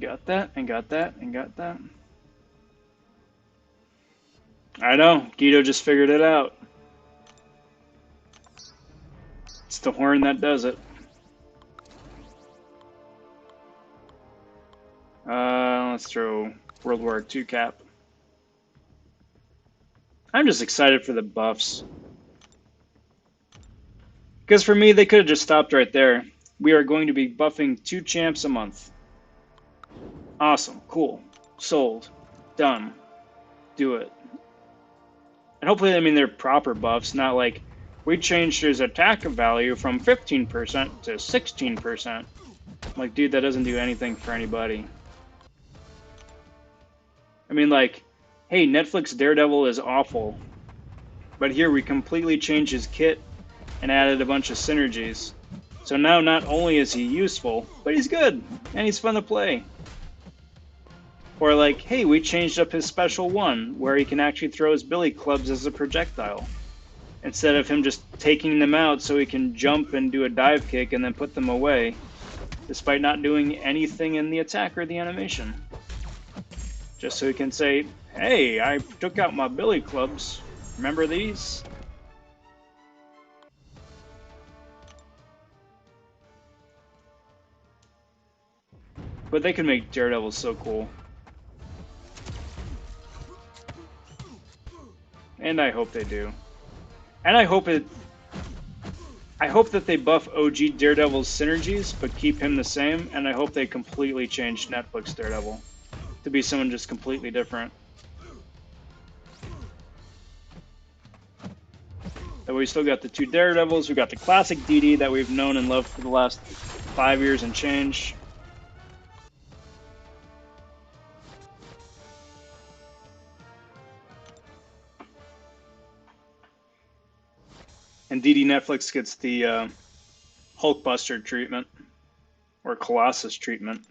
got that, and got that, and got that. I know, Guido just figured it out. It's the horn that does it. Let's throw World War II cap. I'm just excited for the buffs. Because for me, they could have just stopped right there. We are going to be buffing 2 champs a month. Awesome, cool, sold, done, do it. And hopefully, I mean, they're proper buffs, not like we changed his attack value from 15% to 16%. Like, dude, that doesn't do anything for anybody. I mean, like, hey, Netflix Daredevil is awful, but here we completely changed his kit and added a bunch of synergies. So now not only is he useful, but he's good, and he's fun to play. Or like, hey, we changed up his special one, where he can actually throw his billy clubs as a projectile, instead of him just taking them out so he can jump and do a dive kick and then put them away, despite not doing anything in the attack or the animation. Just so he can say, hey, I took out my billy clubs. Remember these? But they can make Daredevil so cool. And I hope they do. And I hope that they buff OG Daredevil's synergies, but keep him the same, and I hope they completely change Netflix Daredevil to be someone just completely different. That we still got the 2 Daredevils, we got the classic DD that we've known and loved for the last 5 years and change. And DD Netflix gets the Hulkbuster treatment, or Colossus treatment.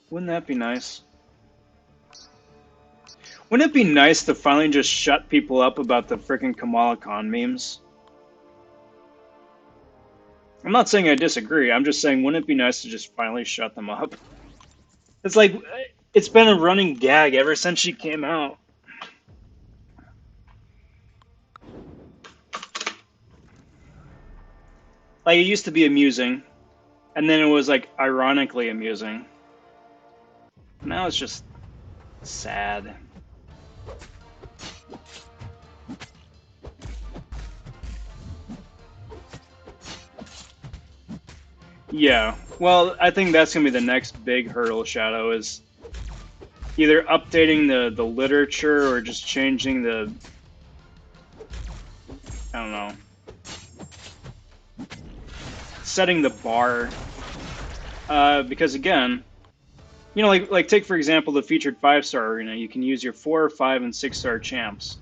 Wouldn't that be nice? Wouldn't it be nice to finally just shut people up about the frickin' Kamala Khan memes? I'm not saying I disagree, I'm just saying wouldn't it be nice to just finally shut them up? It's like, it's been a running gag ever since she came out. Like, it used to be amusing, and then it was, like, ironically amusing. Now it's just sad. Yeah, well, I think that's going to be the next big hurdle, Shadow, is either updating the literature or just changing the, I don't know, setting the bar. Because again, you know, like take for example the featured 5-star arena. You can use your 4, 5, and 6-star champs.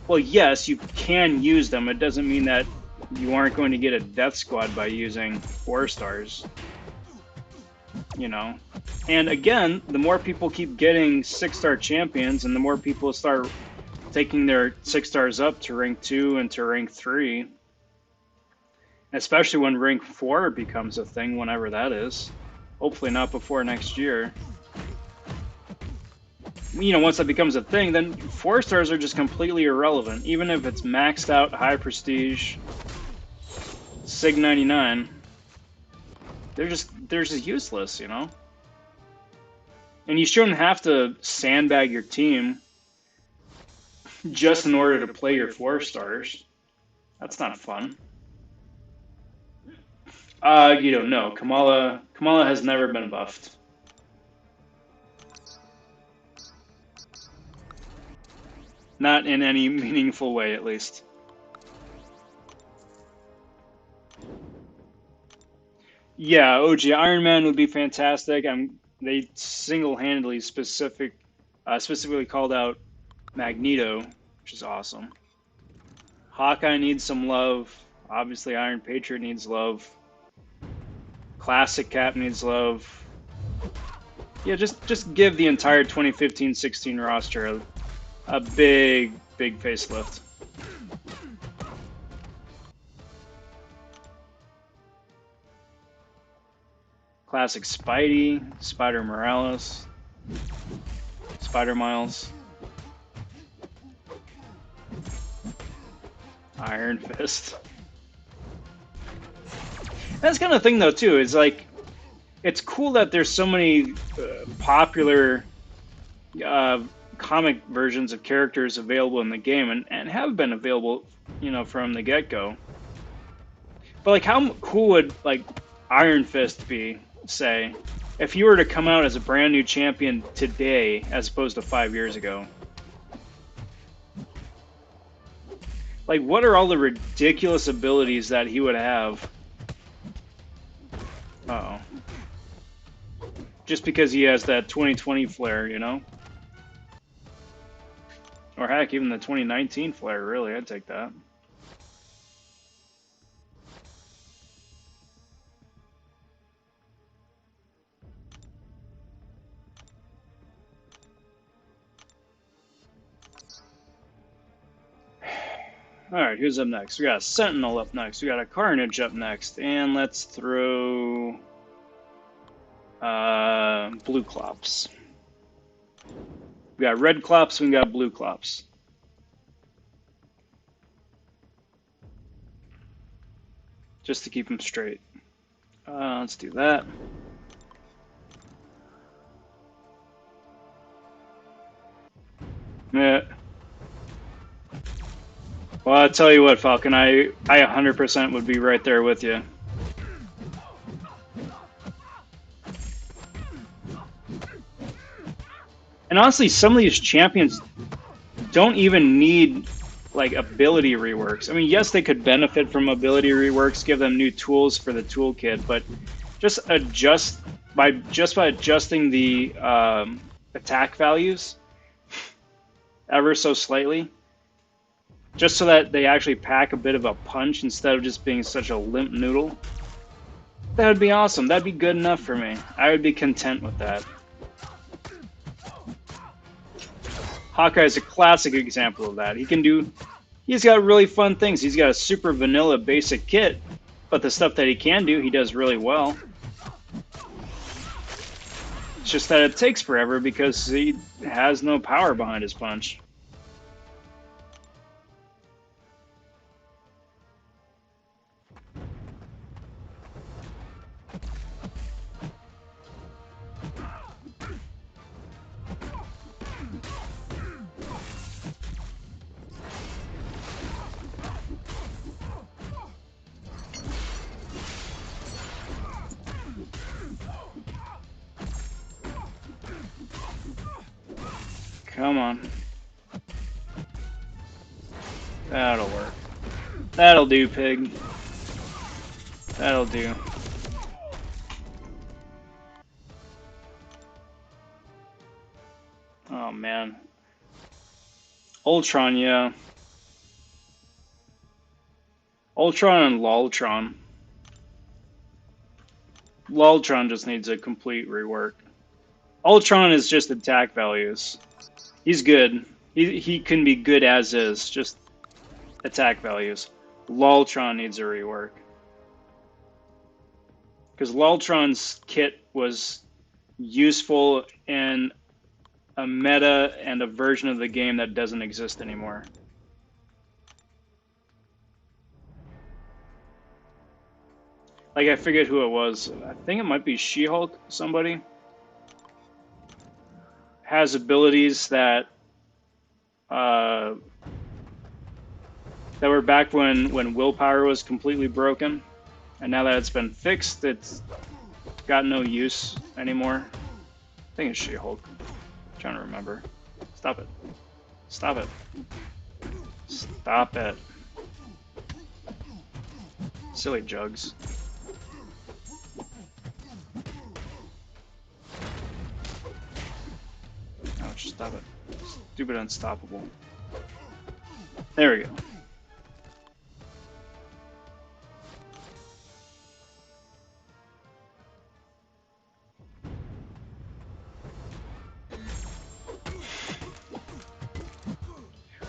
Well, yes, you can use them. It doesn't mean that you aren't going to get a death squad by using 4 stars. You know, and again, the more people keep getting 6-star champions, and the more people start taking their 6 stars up to rank 2 and to rank 3. Especially when rank 4 becomes a thing, whenever that is. Hopefully not before next year. You know, once that becomes a thing, then 4 stars are just completely irrelevant. Even if it's maxed out, high prestige, Sig 99, they're just useless, you know? And you shouldn't have to sandbag your team just in order to play your 4 stars. That's not fun. You don't know. Kamala has never been buffed. Not in any meaningful way, at least. Yeah, OG Iron Man would be fantastic. They single-handedly specifically called out Magneto, which is awesome. Hawkeye needs some love. Obviously, Iron Patriot needs love. Classic Cap needs love. Yeah, just give the entire 2015-16 roster a big facelift. Classic Spidey, Spider Morales, Spider Miles, Iron Fist. That's kind of thing though too. Is like, it's cool that there's so many popular comic versions of characters available in the game, and have been available, you know, from the get-go. But like, how cool would like Iron Fist be, say, if you were to come out as a brand new champion today as opposed to 5 years ago? Like, what are all the ridiculous abilities that he would have? Uh-oh. Just because he has that 2020 flair, you know? Or heck, even the 2019 flair, really, I'd take that. Alright, who's up next? We got a Sentinel up next. We got a Carnage up next. And let's throw blue Clops. We got red Clops, we got blue Clops. Just to keep them straight. Let's do that. Yeah. Well, I'll tell you what, Falcon, I 100% would be right there with you. And honestly, some of these champions don't even need like ability reworks. I mean, yes, they could benefit from ability reworks, give them new tools for the toolkit, but just by adjusting the attack values ever so slightly, just so that they actually pack a bit of a punch instead of just being such a limp noodle. That would be awesome. That'd be good enough for me. I would be content with that. Hawkeye is a classic example of that. He's got really fun things. He's got a super vanilla basic kit, but the stuff that he can do, he does really well. It's just that it takes forever because he has no power behind his punch. Come on. That'll work. That'll do, pig. That'll do. Oh, man. Ultron, yeah. Ultron and Loltron. Loltron just needs a complete rework. Ultron is just attack values. He's good. He can be good as is, just attack values. Loltron needs a rework. Because Loltron's kit was useful in a meta and a version of the game that doesn't exist anymore. Like, I forget who it was. I think it might be She-Hulk, somebody. Has abilities that that were back when willpower was completely broken, and now that it's been fixed, it's got no use anymore. I think it's She-Hulk. I'm trying to remember. Stop it. Stop it. Stop it. Silly jugs. Ouch, stop it. Stupid unstoppable. There we go.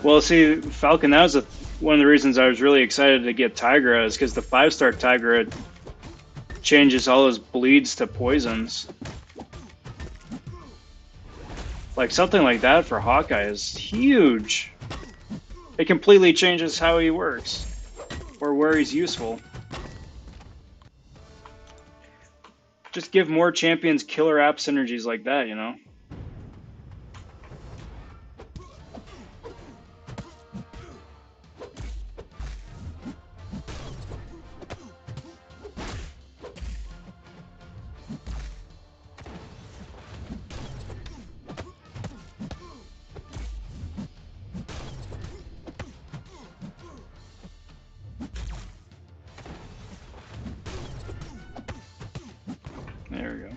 Well, see, Falcon, that was one of the reasons I was really excited to get Tigra, is because the 5-star Tigra changes all his bleeds to poisons. Like something like that for Hawkeye is huge. It completely changes how he works or where he's useful. Just give more champions killer app synergies like that, you know? There we go.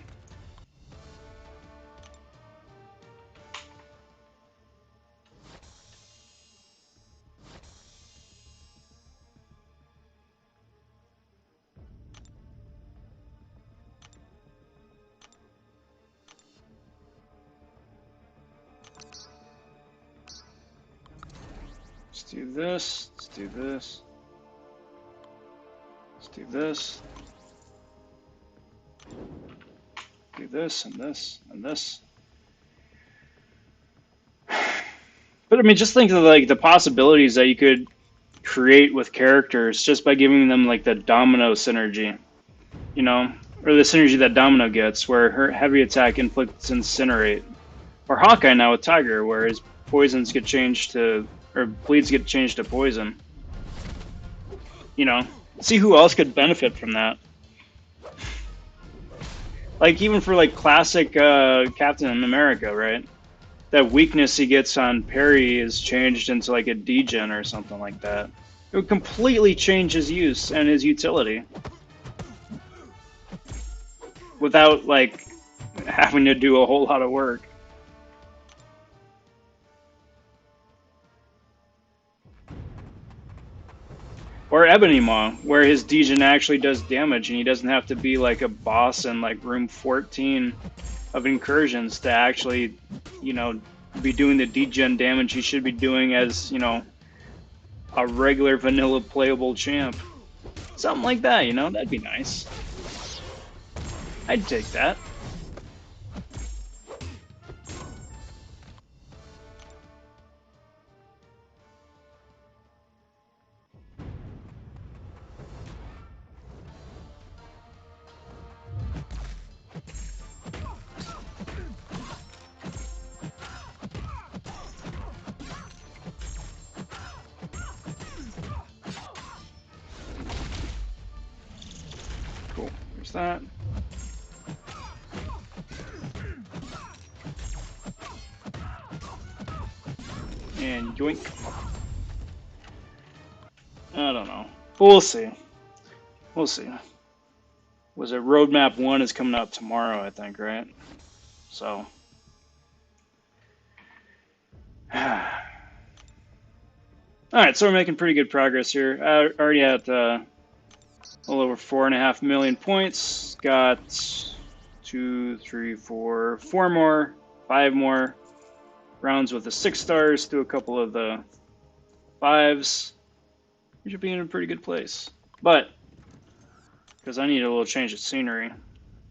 Let's do this. Let's do this. Let's do this. Do this and this and this. But I mean, just think of like the possibilities that you could create with characters just by giving them like the domino synergy, you know, or the synergy that Domino gets, where her heavy attack inflicts incinerate, or Hawkeye now with Tiger, where his poisons get changed to, or bleeds get changed to poison. You know, see who else could benefit from that. Like even for like classic Captain America, right? That weakness he gets on parry is changed into like a degen or something like that. It would completely change his use and his utility without like having to do a whole lot of work. Or Ebony Maw, where his degen actually does damage and he doesn't have to be like a boss in like room 14 of incursions to actually, you know, be doing the degen damage he should be doing as, you know, a regular vanilla playable champ. Something like that, you know, that'd be nice. I'd take that. Cool, there's that. And yoink. I don't know. But we'll see. We'll see. Was it Roadmap 1 is coming out tomorrow, I think, right? So. Alright, so we're making pretty good progress here. Already at a little over 4.5 million points. Got 2, 3, 4, 4 more, 5 more rounds with the 6 stars, do a couple of the 5s. We should be in a pretty good place. But, because I need a little change of scenery, I'm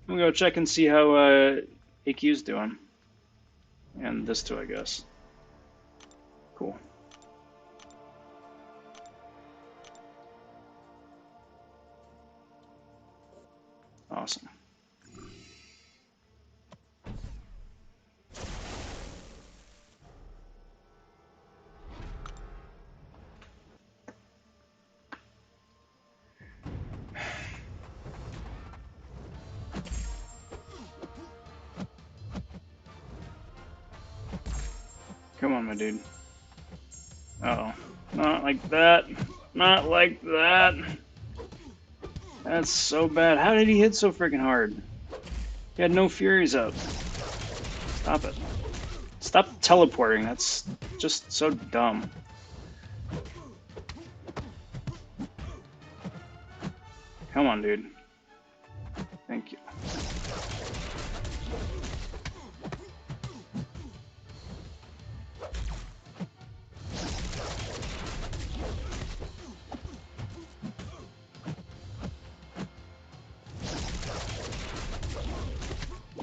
going to go check and see how AQ's doing. And this too, I guess. Cool. Awesome. Come on, my dude. Uh-oh. Not like that. Not like that. That's so bad. How did he hit so freaking hard? He had no Furies up. Stop it. Stop teleporting. That's just so dumb. Come on, dude. Thank you.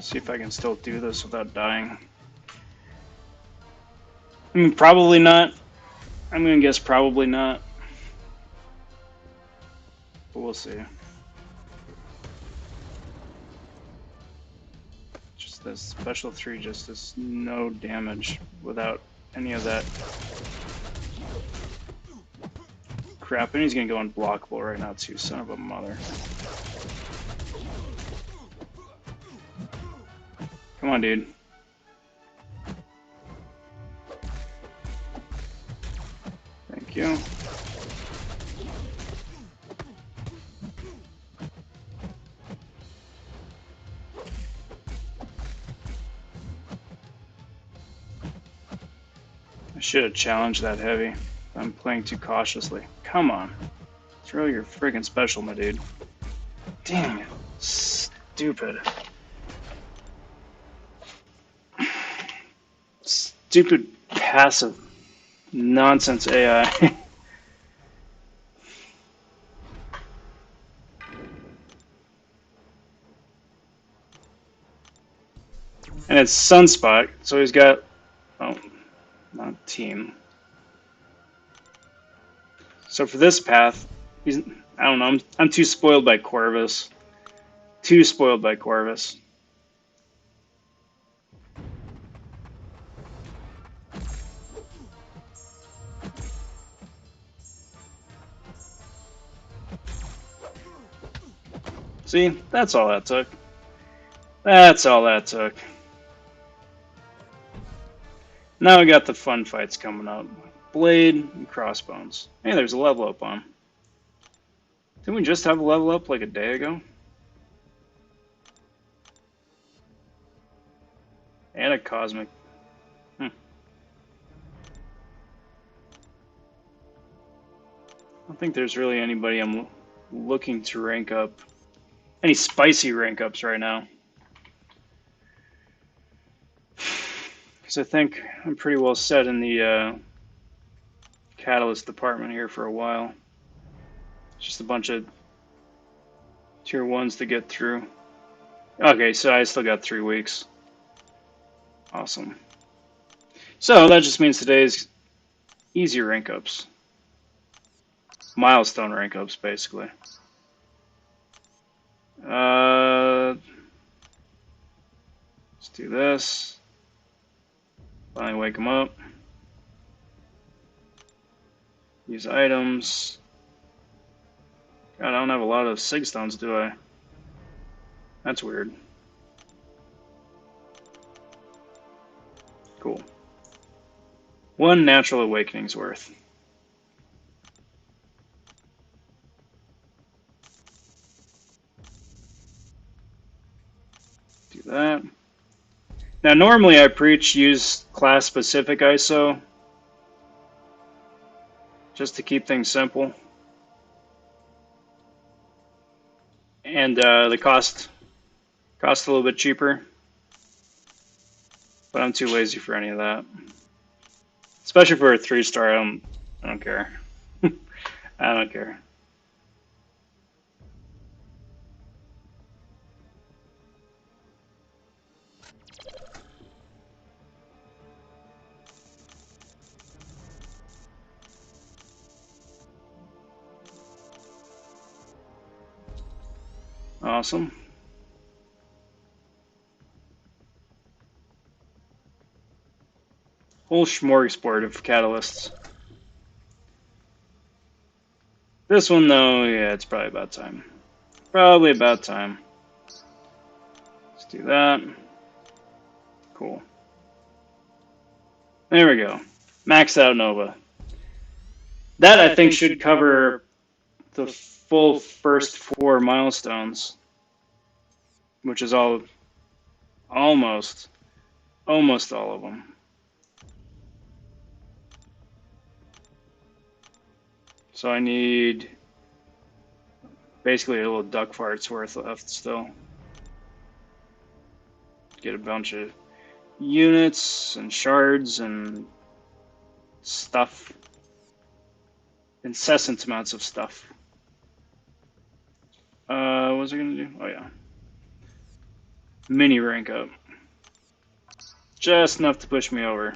See if I can still do this without dying. I mean, probably not. I'm gonna guess probably not. But we'll see. Just this special 3 just does no damage without any of that crap. And he's gonna go unblockable right now too, son of a mother. Come on, dude. Thank you. I should have challenged that heavy. I'm playing too cautiously. Come on. Throw your friggin' special, my dude. Dang it. Stupid. Stupid passive nonsense AI. And it's Sunspot, so he's got... Oh, not team. So for this path, he's... I don't know, I'm too spoiled by Corvus. Too spoiled by Corvus. See, that's all that took. That's all that took. Now we got the fun fights coming up. Blade and Crossbones. Hey, there's a level up on. Didn't we just have a level up like a day ago? And a Cosmic. I don't think there's really anybody I'm looking to rank up. Any spicy rank ups right now. Because I think I'm pretty well set in the Catalyst department here for a while. Just a bunch of tier 1s to get through. Okay, so I still got 3 weeks. Awesome. So that just means today's easier rank ups. Milestone rank ups, basically. Let's do this. Finally wake them up. Use items. God, I don't have a lot of Sig Stones, do I? That's weird. Cool. 1 natural awakening's worth. Do that. Now, normally I preach use class-specific ISO just to keep things simple. And the cost a little bit cheaper. But I'm too lazy for any of that. Especially for a 3-star, I don't care. I don't care. Awesome. Whole smorgasbord of catalysts. This one, though, yeah, it's probably about time. Probably about time. Let's do that. Cool. There we go. Maxed out Nova. That, I think, should cover the full first 4 milestones. Which is almost all of them. So I need basically a little duck fart's worth left still. Get a bunch of units and shards and stuff. Incessant amounts of stuff. What was I gonna do? Oh yeah. Mini rank up. Just enough to push me over.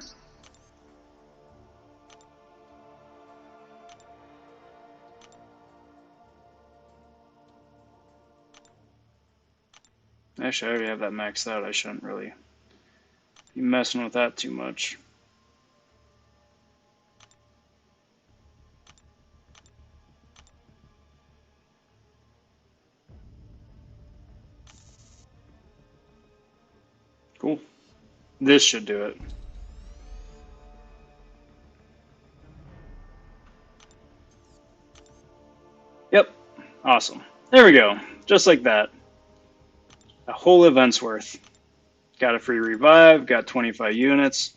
Actually, I already have that maxed out. I shouldn't really be messing with that too much. Cool. This should do it. Yep. Awesome. There we go. Just like that. A whole event's worth. Got a free revive, got 25 units.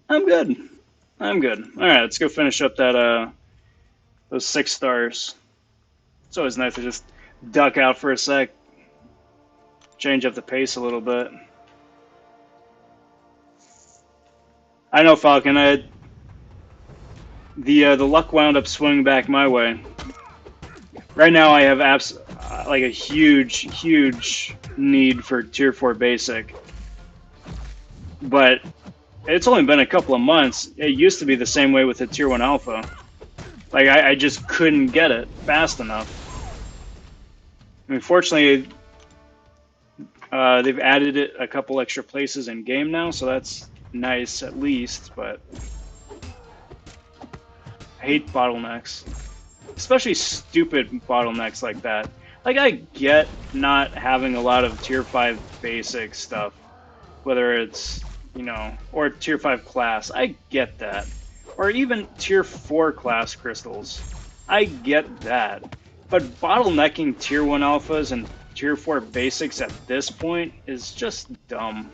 I'm good. I'm good. Alright, let's go finish up that those 6 stars. It's always nice to just duck out for a sec. Change up the pace a little bit. I know, Falcon, the luck wound up swinging back my way. Right now I have like a huge need for tier 4 basic. But it's only been a couple of months. It used to be the same way with the tier 1 alpha. Like I just couldn't get it fast enough. I mean, fortunately, they've added it a couple extra places in game now, so that's nice at least, but I hate bottlenecks. Especially stupid bottlenecks like that. Like, I get not having a lot of tier 5 basic stuff, whether it's, you know, or tier 5 class. I get that. Or even tier 4 class crystals. I get that. But bottlenecking tier 1 alphas and tier 4 basics at this point is just dumb.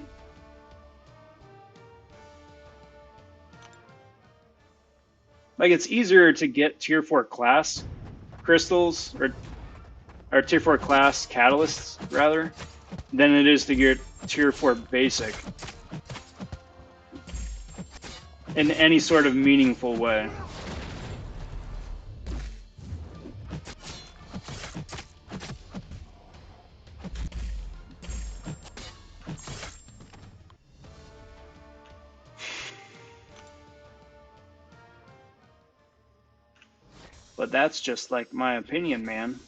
Like, it's easier to get tier 4 class crystals, or tier 4 class catalysts, rather, than it is to get tier 4 basic in any sort of meaningful way. But that's just like my opinion, man.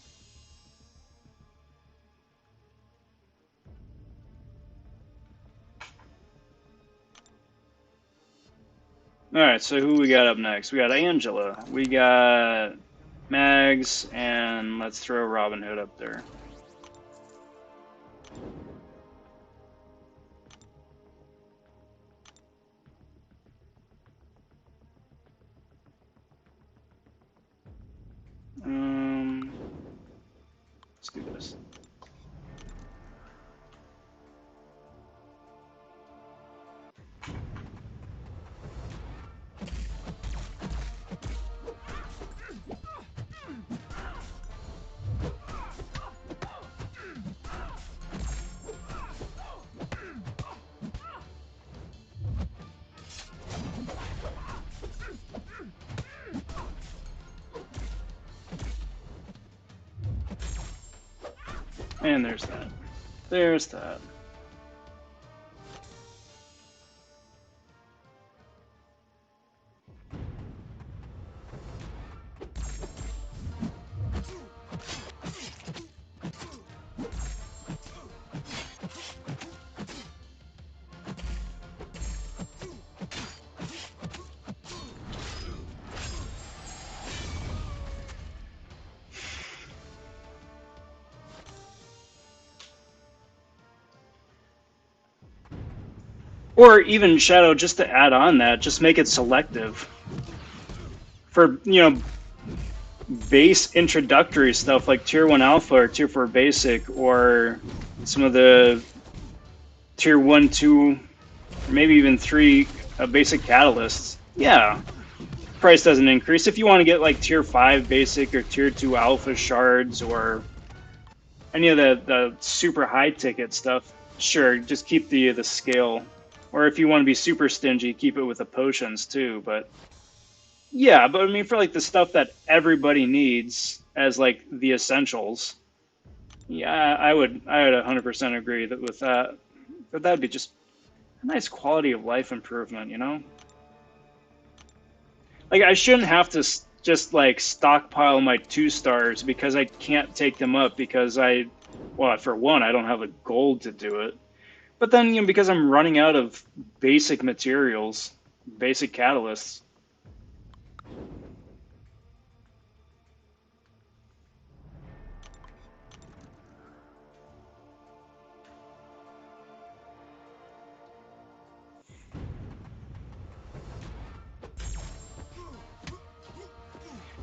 Alright, so who we got up next? We got Angela, we got Mags, and let's throw Robin Hood up there. Let's do this. And there's that. There's that. Or even Shadow, just to add on that, just make it selective. For, you know, base introductory stuff like tier 1 alpha or tier 4 basic, or some of the tier 1, 2, or maybe even 3 basic catalysts. Yeah, price doesn't increase. If you want to get like tier 5 basic or tier 2 alpha shards or any of the super high ticket stuff, sure, just keep the scale. Or if you want to be super stingy, keep it with the potions too. But yeah, but I mean, for like the stuff that everybody needs as like the essentials, Yeah, I would 100% agree with that. But that'd be just a nice quality of life improvement, you know? Like I shouldn't have to just like stockpile my 2 stars because I can't take them up because well, for one, I don't have the gold to do it. But then, you know, because I'm running out of basic materials, basic catalysts.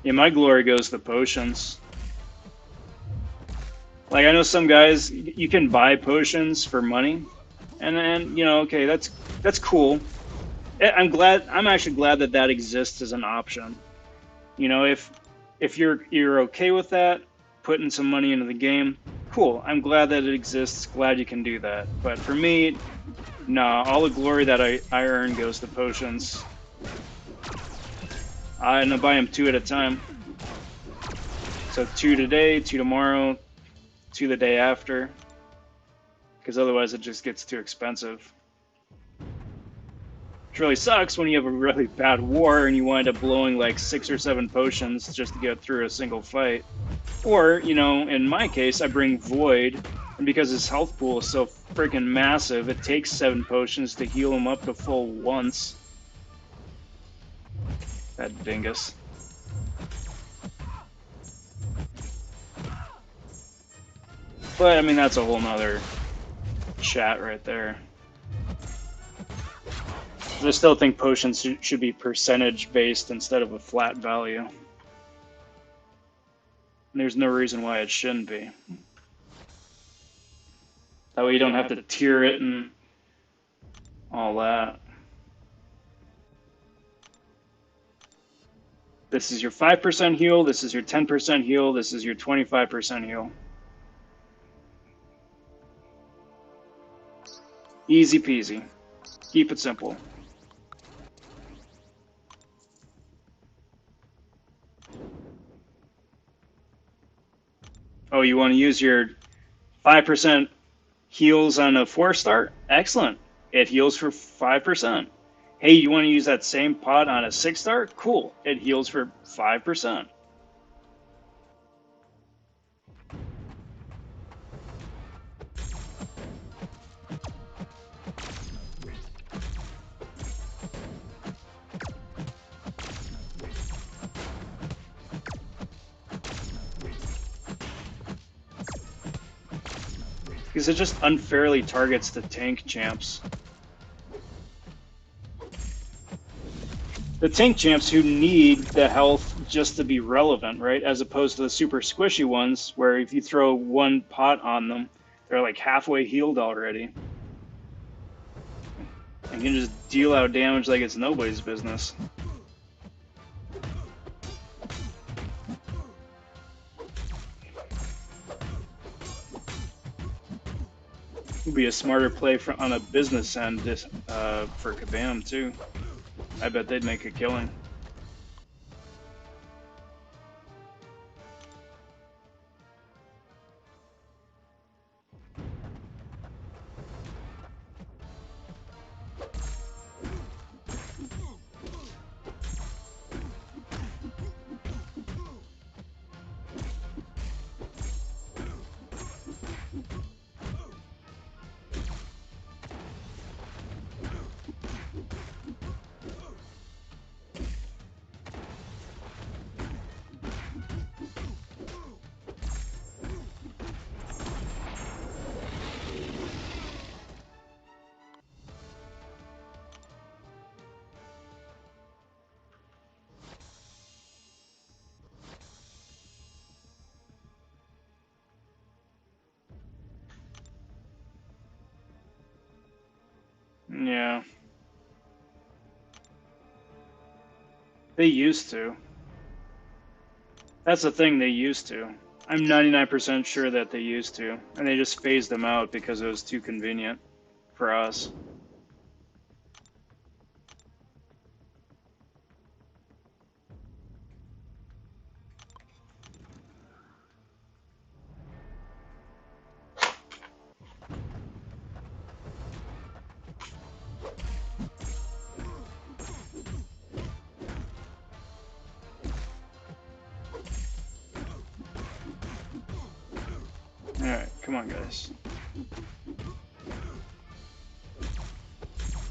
Yeah, my glory goes to potions. Like I know some guys you can buy potions for money, and then you know, okay, that's cool. I'm actually glad that that exists as an option. You know, if you're okay with that, putting some money into the game, cool. I'm glad that it exists. Glad you can do that. But for me, nah, all the glory that I earn goes to potions. And I buy them 2 at a time. So 2 today, 2 tomorrow, 2 the day after. Because otherwise it just gets too expensive. Which really sucks when you have a really bad war and you wind up blowing like 6 or 7 potions just to get through a single fight. Or, you know, in my case, I bring Void, and because his health pool is so freaking massive, it takes 7 potions to heal him up to full once. That dingus. But, I mean, that's a whole nother chat right there. I still think potions should be percentage based instead of a flat value. And there's no reason why it shouldn't be. That way you don't have to tier it and all that. This is your 5% heal, this is your 10% heal, this is your 25% heal. Easy peasy. Keep it simple. Oh, you want to use your 5% heals on a 4-star? Excellent. It heals for 5%. Hey, you want to use that same pot on a 6-star? Cool. It heals for 5%. Because it just unfairly targets the tank champs. The tank champs who need the health just to be relevant, right? As opposed to the super squishy ones where if you throw one pot on them, they're like halfway healed already. And can just deal out damage like it's nobody's business. Would be a smarter play on a business end for Kabam too. I bet they'd make a killing. Yeah. They used to. That's the thing, they used to. I'm 99% sure that they used to. And they just phased them out because it was too convenient for us. Come on, guys.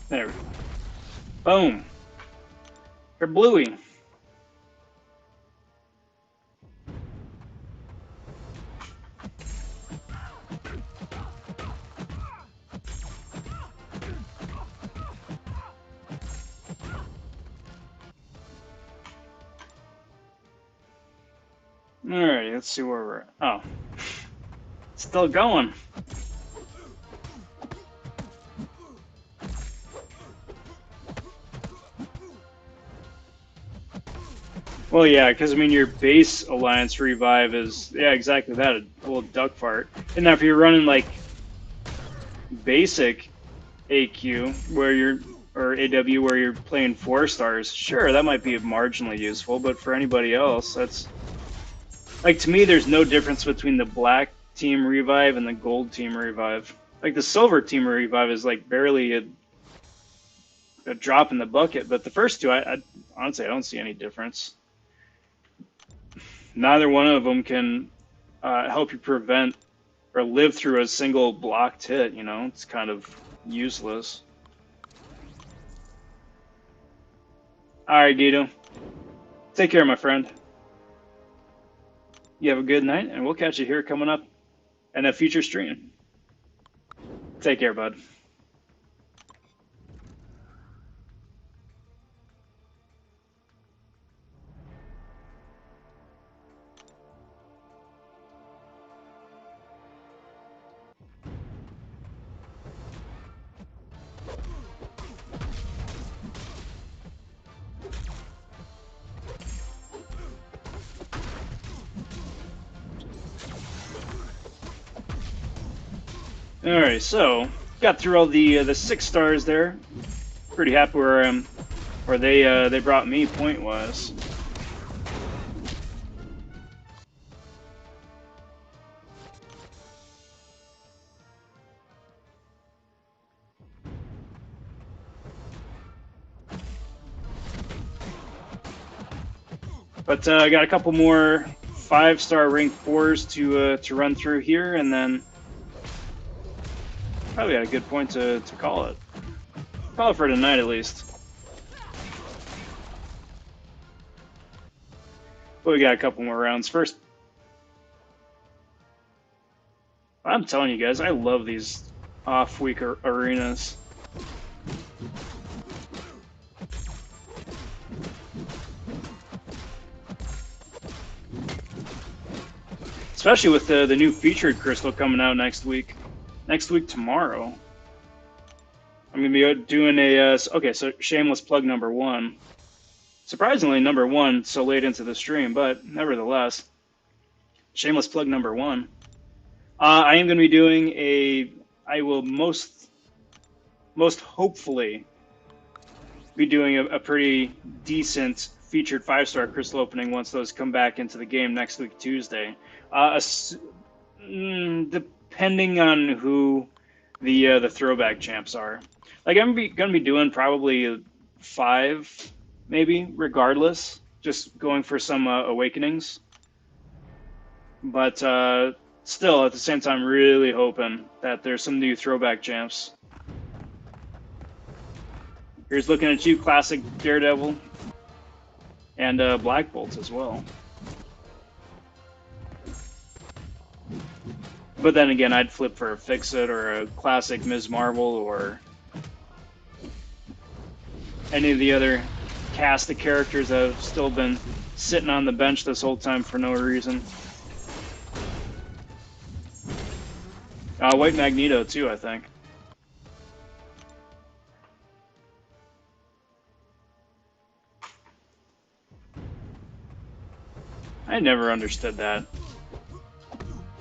There we go. Boom. You're bluey. Alrighty, let's see where we're at. Oh. Still going. Well, yeah, because I mean, your base alliance revive is, yeah, exactly that, a little duck fart. And now if you're running like basic AQ, where you're, or AW, where you're playing 4 stars, sure, that might be marginally useful, but for anybody else, that's, like, to me, there's no difference between the black team revive and the gold team revive. Like, the silver team revive is, like, barely a drop in the bucket, but the first two, I honestly, I don't see any difference. Neither one of them can help you prevent or live through a single blocked hit, you know? It's kind of useless. Alright, Guido. Take care, my friend. You have a good night, and we'll catch you here coming up in a future stream. Take care, bud. Alright, so got through all the 6 stars there. Pretty happy where they brought me point wise. But I got a couple more 5-star rank 4s to run through here, and then probably at a good point to call it. Call it for tonight at least. But we got a couple more rounds. First, I'm telling you guys, I love these off-week arenas. Especially with the new featured crystal coming out next week. Next week tomorrow. I'm going to be doing a... okay, so shameless plug number 1. Surprisingly, number 1 so late into the stream, but nevertheless, shameless plug number 1. I am going to be doing a... I will most hopefully be doing a pretty decent featured 5-star crystal opening once those come back into the game next week, Tuesday. Depending on who the throwback champs are. Like, I'm gonna be doing probably 5, maybe, regardless. Just going for some awakenings. But still, at the same time, really hoping that there's some new throwback champs. Here's looking at you, classic Daredevil. And Black Bolt as well. But then again, I'd flip for a Fix-It or a classic Ms. Marvel or any of the other cast of characters that have still been sitting on the bench this whole time for no reason. White Magneto too, I think. I never understood that.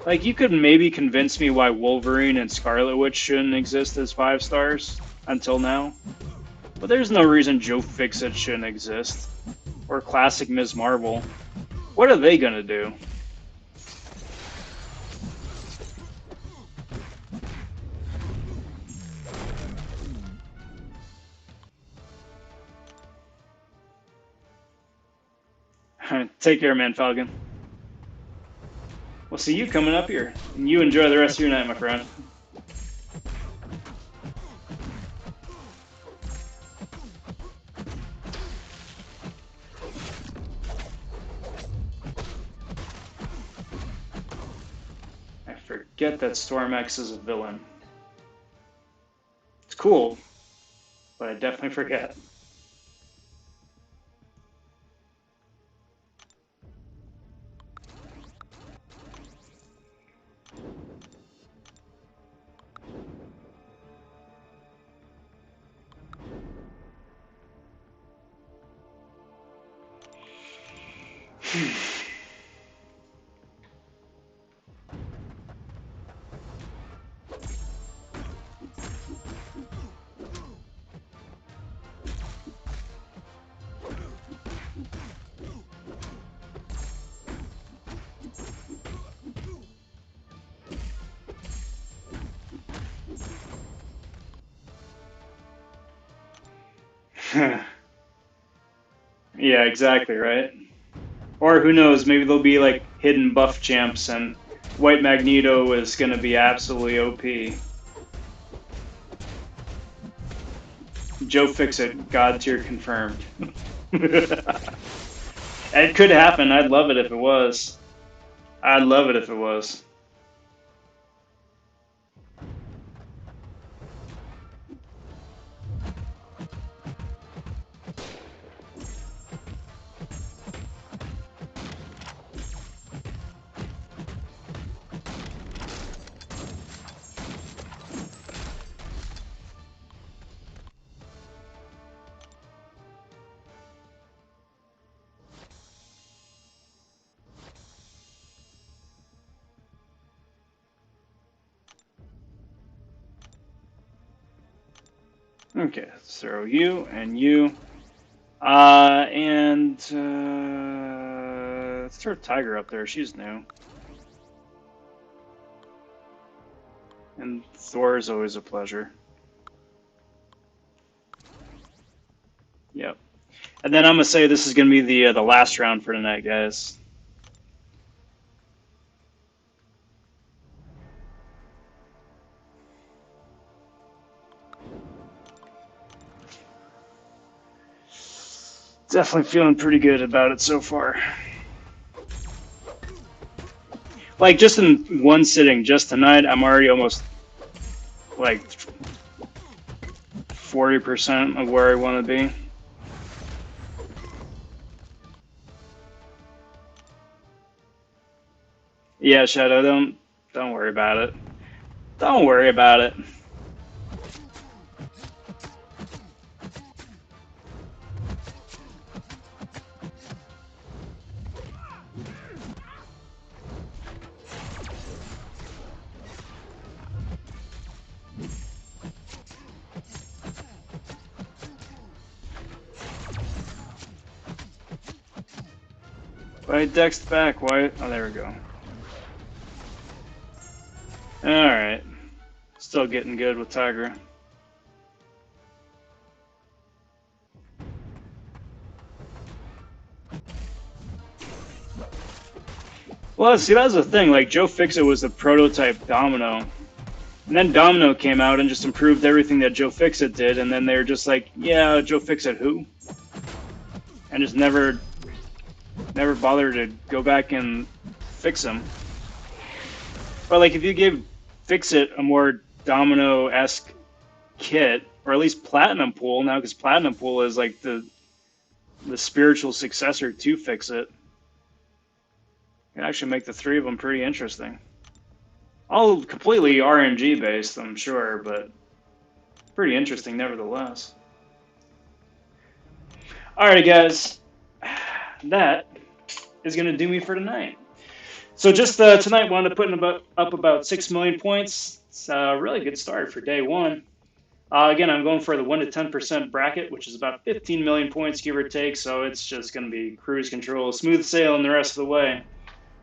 Like, you could maybe convince me why Wolverine and Scarlet Witch shouldn't exist as 5 stars until now. But there's no reason Joe Fix-It shouldn't exist. Or classic Ms. Marvel. What are they gonna do? Take care, man, Falcon. We'll see you coming up here. And you enjoy the rest of your night, my friend. I forget that Storm-X is a villain. It's cool, but I definitely forget. Yeah, exactly, right? Or who knows, maybe they'll be like hidden buff champs and White Magneto is going to be absolutely OP. Joe Fixit, God tier confirmed. It could happen. I'd love it if it was. I'd love it if it was. Okay, let's throw you and you. Let's throw Tiger up there. She's new. And Thor is always a pleasure. Yep. And then I'm gonna say this is gonna be the last round for tonight, guys. Definitely feeling pretty good about it so far. Like just in one sitting, just tonight, I'm already almost like 40% of where I want to be. Yeah, Shadow, don't worry about it. Don't worry about it. Why Dex back? Why? Oh, there we go. All right. Still getting good with Tiger. Well, see, that's the thing. Like, Joe Fixit was the prototype Domino. And then Domino came out and just improved everything that Joe Fixit did. And then they were just like, yeah, Joe Fixit who? And just never bothered to go back and fix him. But, like, if you give Fixit a more Domino-esque kit, or at least Platinum Pool now, because Platinum Pool is, like, the spiritual successor to Fixit. Can actually make the three of them pretty interesting. All completely RNG based, I'm sure, but pretty interesting nevertheless. Alrighty, guys, that is going to do me for tonight. So just tonight, wanted to put up about 6 million points. It's a really good start for day one. Again, I'm going for the 1 to 10% bracket, which is about 15 million points, give or take. So it's just going to be cruise control, smooth sailing the rest of the way.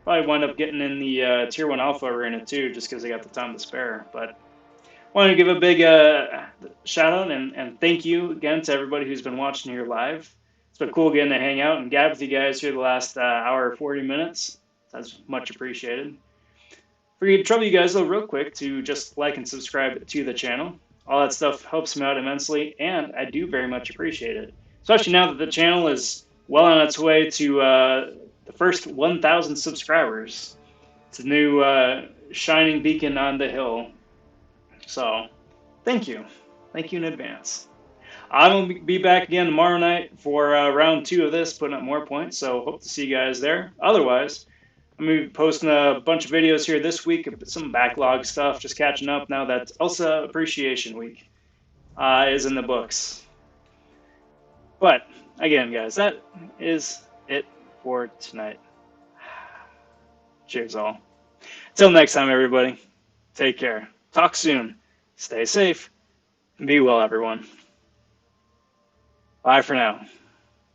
Probably wind up getting in the Tier 1 Alpha arena too, just because I got the time to spare. But I want to give a big shout out and thank you again to everybody who's been watching here live. It's been cool getting to hang out and gab with you guys here the last hour or 40 minutes. That's much appreciated. forget to trouble you guys though real quick to just like and subscribe to the channel. All that stuff helps me out immensely, and I do very much appreciate it. Especially now that the channel is well on its way to the first 1,000 subscribers. It's a new shining beacon on the hill. So, thank you. Thank you in advance. I will be back again tomorrow night for round 2 of this, putting up more points. So, hope to see you guys there. Otherwise, I'm going to be posting a bunch of videos here this week, some backlog stuff, just catching up now that Elsa Appreciation Week is in the books. But, again, guys, that is it for tonight. Cheers, all. Till next time, everybody. Take care. Talk soon. Stay safe. And be well, everyone. Bye for now.